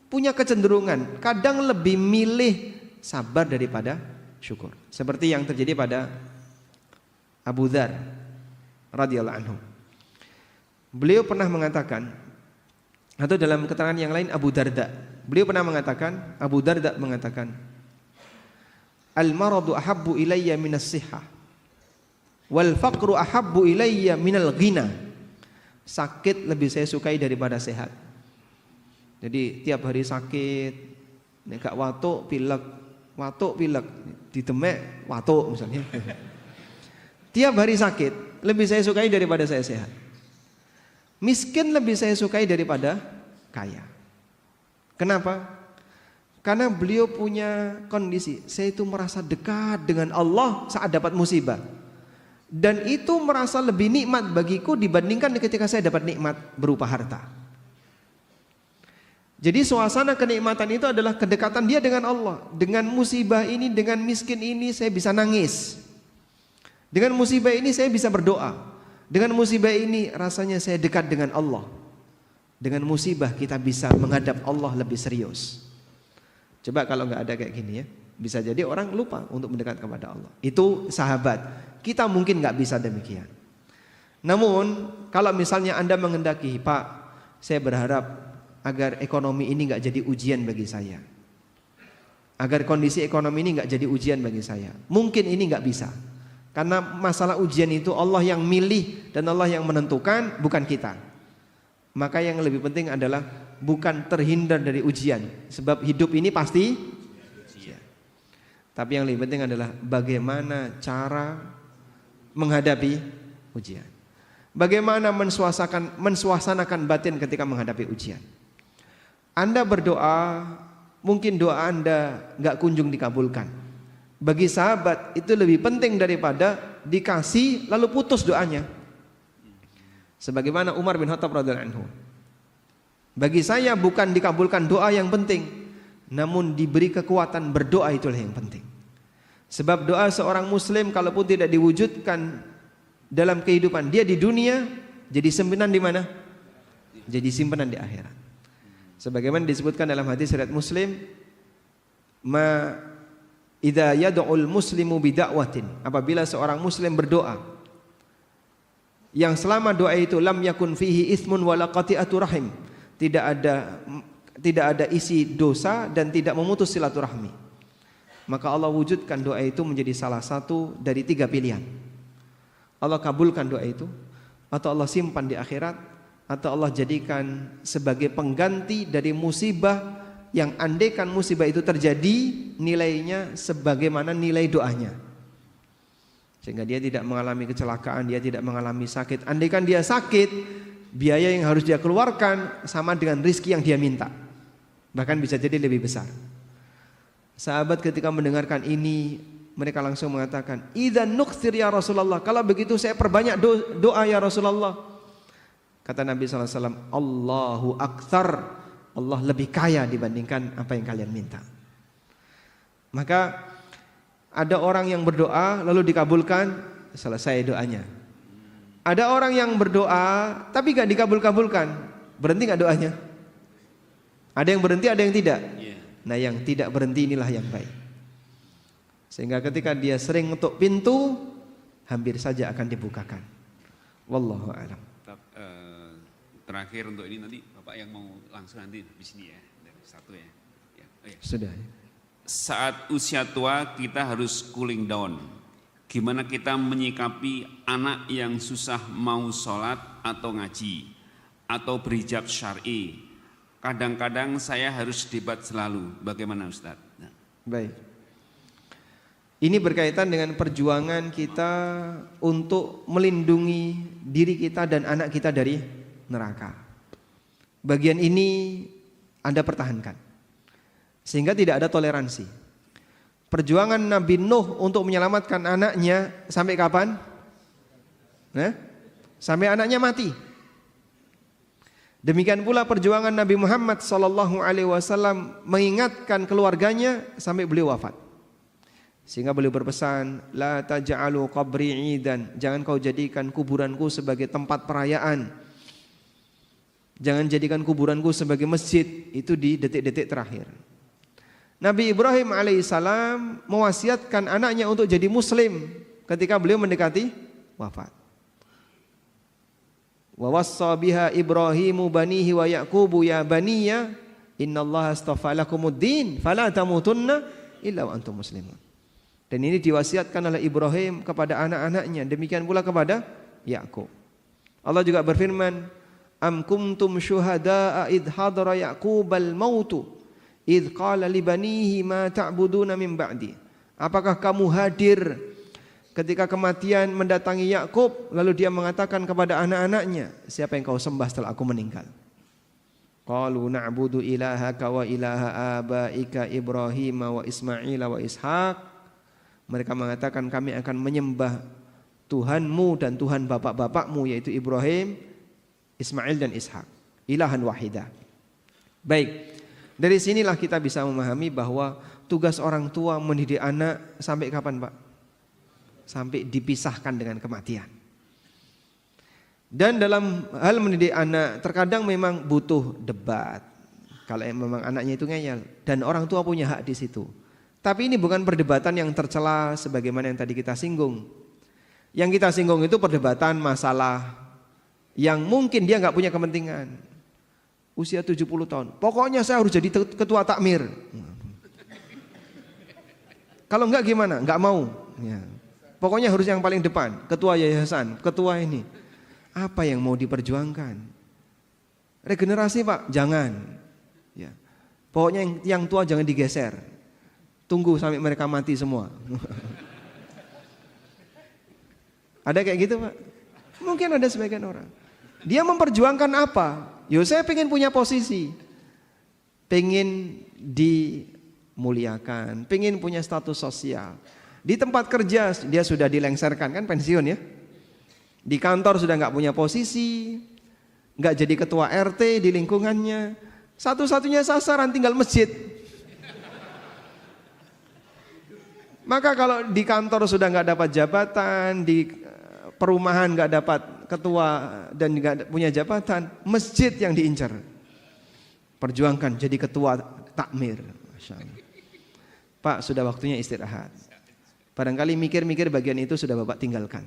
S1: punya kecenderungan kadang lebih milih sabar daripada syukur. Seperti yang terjadi pada Abu Dzar radhiyallahu anhu. Beliau pernah mengatakan, atau dalam keterangan yang lain Abu Darda, beliau pernah mengatakan, Abu Darda mengatakan, al-maradu ahabbu ilayya minas sihah wal faqru ahabbu ilayya minal ghina. Sakit lebih saya sukai daripada sehat. Jadi tiap hari sakit, nek gak watuk pilek, ditemek watuk misalnya. Tiap hari sakit lebih saya sukai daripada saya sehat. Miskin lebih saya sukai daripada kaya. Kenapa? Karena beliau punya kondisi, saya itu merasa dekat dengan Allah saat dapat musibah. Dan itu merasa lebih nikmat bagiku dibandingkan ketika saya dapat nikmat berupa harta. Jadi suasana kenikmatan itu adalah kedekatan dia dengan Allah. Dengan musibah ini, dengan miskin ini saya bisa nangis. Dengan musibah ini saya bisa berdoa. Dengan musibah ini rasanya saya dekat dengan Allah. Dengan musibah kita bisa menghadap Allah lebih serius. Coba kalau nggak ada kayak gini ya, bisa jadi orang lupa untuk mendekat kepada Allah. Itu sahabat. Kita mungkin nggak bisa demikian. Namun kalau misalnya Anda menghendaki, Pak, saya berharap agar ekonomi ini nggak jadi ujian bagi saya, agar kondisi ekonomi ini nggak jadi ujian bagi saya. Mungkin ini nggak bisa, karena masalah ujian itu Allah yang milih dan Allah yang menentukan, bukan kita. Maka yang lebih penting adalah bukan terhindar dari ujian, sebab hidup ini pasti ujian. Tapi yang lebih penting adalah bagaimana cara menghadapi ujian, bagaimana mensuasanakan batin ketika menghadapi ujian. Anda berdoa, mungkin doa Anda gak kunjung dikabulkan. Bagi sahabat itu lebih penting daripada dikasih lalu putus doanya. Sebagaimana Umar bin Khattab radhiyallahu anhu. Bagi saya bukan dikabulkan doa yang penting, namun diberi kekuatan berdoa itulah yang penting. Sebab doa seorang muslim kalaupun tidak diwujudkan dalam kehidupan dia di dunia, jadi simpenan di mana? Jadi simpenan di akhirat. Sebagaimana disebutkan dalam hadis riwayat Muslim, ma idza yad'ul muslimu bida'watin, apabila seorang muslim berdoa yang selama doa itu lam yakun fihi itsmun wala qati'atu rahim, tidak ada isi dosa dan tidak memutus silaturahmi, maka Allah wujudkan doa itu menjadi salah satu dari 3 pilihan. Allah kabulkan doa itu, atau Allah simpan di akhirat, atau Allah jadikan sebagai pengganti dari musibah yang andaikan musibah itu terjadi nilainya sebagaimana nilai doanya, sehingga dia tidak mengalami kecelakaan, dia tidak mengalami sakit. Andaikan dia sakit, biaya yang harus dia keluarkan sama dengan rizki yang dia minta, bahkan bisa jadi lebih besar. Sahabat ketika mendengarkan ini, mereka langsung mengatakan, idzan nuksir ya Rasulullah, kalau begitu saya perbanyak doa ya Rasulullah. Kata Nabi SAW, Allahu aktsar, Allah lebih kaya dibandingkan apa yang kalian minta. Maka ada orang yang berdoa lalu dikabulkan, selesai doanya. Ada orang yang berdoa tapi gak dikabul-kabulkan, berhenti gak doanya? Ada yang berhenti, ada yang tidak. Nah yang tidak berhenti inilah yang baik. Sehingga ketika dia sering ngetuk pintu, hampir saja akan dibukakan. Wallahu a'lam.
S2: Terakhir untuk ini nanti Bapak yang mau langsung nanti di sini ya, satu ya.
S1: Sudah.
S2: Saat usia tua kita harus cooling down. Gimana kita menyikapi anak yang susah mau sholat atau ngaji atau berhijab syar'i? Kadang-kadang saya harus debat selalu. Bagaimana Ustaz? Nah.
S1: Baik. Ini berkaitan dengan perjuangan kita untuk melindungi diri kita dan anak kita dari neraka. Bagian ini Anda pertahankan sehingga tidak ada toleransi. Perjuangan Nabi Nuh untuk menyelamatkan anaknya sampai kapan? Sampai anaknya mati. Demikian pula perjuangan Nabi Muhammad SAW mengingatkan keluarganya sampai beliau wafat. Sehingga beliau berpesan, la taj'alu qabri 'idan, jangan kau jadikan kuburanku sebagai tempat perayaan. Jangan jadikan kuburanku sebagai masjid. Itu di detik-detik terakhir. Nabi Ibrahim alaihissalam mewasiatkan anaknya untuk jadi muslim ketika beliau mendekati wafat. Wa wassa biha Ibrahimu banihi wa Yaqubu ya baniya innallaha astafa lakumuddin fala tamutunna illa wa antum muslimun. Dan ini diwasiatkan oleh Ibrahim kepada anak-anaknya, demikian pula kepada Yakub. Allah juga berfirman, am kuntum syuhada'a idh hadara Yaqubal mautu idh qala li banihi ma ta'buduna min ba'di. Apakah kamu hadir ketika kematian mendatangi Yakub lalu dia mengatakan kepada anak-anaknya, siapa yang kau sembah setelah aku meninggal? Qalu na'budu ilahaka wa ilaha abaika Ibrahim wa Ismail wa Ishaq. Mereka mengatakan kami akan menyembah Tuhanmu dan Tuhan bapak-bapakmu yaitu Ibrahim, Ismail dan Ishak, ilahan wahidah. Baik, Dari sinilah kita bisa memahami bahwa tugas orang tua mendidik anak sampai kapan, Pak? Sampai dipisahkan dengan kematian. Dan dalam hal mendidik anak terkadang memang butuh debat. Kalau memang anaknya itu ngeyel, dan orang tua punya hak di situ. Tapi ini bukan perdebatan yang tercela sebagaimana yang tadi kita singgung. Yang kita singgung itu perdebatan masalah yang mungkin dia nggak punya kepentingan. Usia 70 tahun, pokoknya saya harus jadi ketua takmir. Kalau enggak gimana? Enggak mau. Ya. Pokoknya harus yang paling depan, ketua yayasan, ketua ini. Apa yang mau diperjuangkan? Regenerasi, Pak? Jangan. Ya. Pokoknya yang tua jangan digeser. Tunggu sampai mereka mati semua. Ada kayak gitu, Pak? Mungkin ada sebagian orang. Dia memperjuangkan apa? Yo, saya pengen punya posisi, pengen dimuliakan, pengen punya status sosial. Di tempat kerja dia sudah dilengsarkan, kan pensiun ya. Di kantor sudah nggak punya posisi, nggak jadi ketua RT di lingkungannya. Satu-satunya sasaran tinggal masjid. Maka kalau di kantor sudah nggak dapat jabatan, di perumahan nggak dapat ketua dan nggak punya jabatan, masjid yang diincar. Perjuangkan jadi ketua takmir. Masya Allah. Pak, sudah waktunya istirahat. Barangkali mikir-mikir bagian itu sudah Bapak tinggalkan.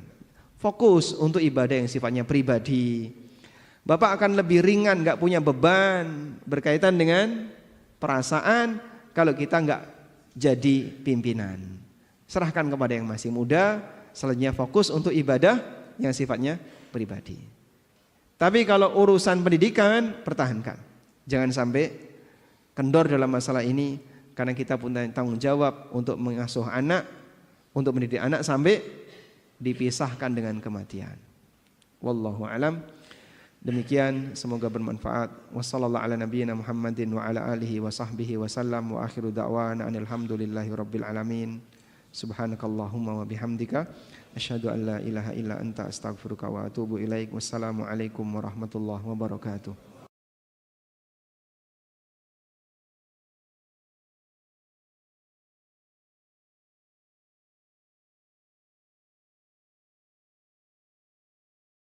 S1: Fokus untuk ibadah yang sifatnya pribadi. Bapak akan lebih ringan, nggak punya beban berkaitan dengan perasaan kalau kita nggak jadi pimpinan. Serahkan kepada yang masih muda. Selanjutnya fokus untuk ibadah yang sifatnya pribadi. Tapi kalau urusan pendidikan, pertahankan. Jangan sampai kendor dalam masalah ini, karena kita punya tanggung jawab untuk mengasuh anak, untuk mendidik anak sampai dipisahkan dengan kematian. Wallahu alam. Demikian, semoga bermanfaat. Wassallallahu ala nabiyyina Muhammadin wa ala alihi wa sahbihi wa sallam wa akhiru da'wana alhamdulillahi rabbil alamin. Subhanakallahumma wa bihamdika asyhadu an la ilaha illa anta astaghfiruka wa atubu ilaik. Wassalamu alaikum warahmatullahi wabarakatuh.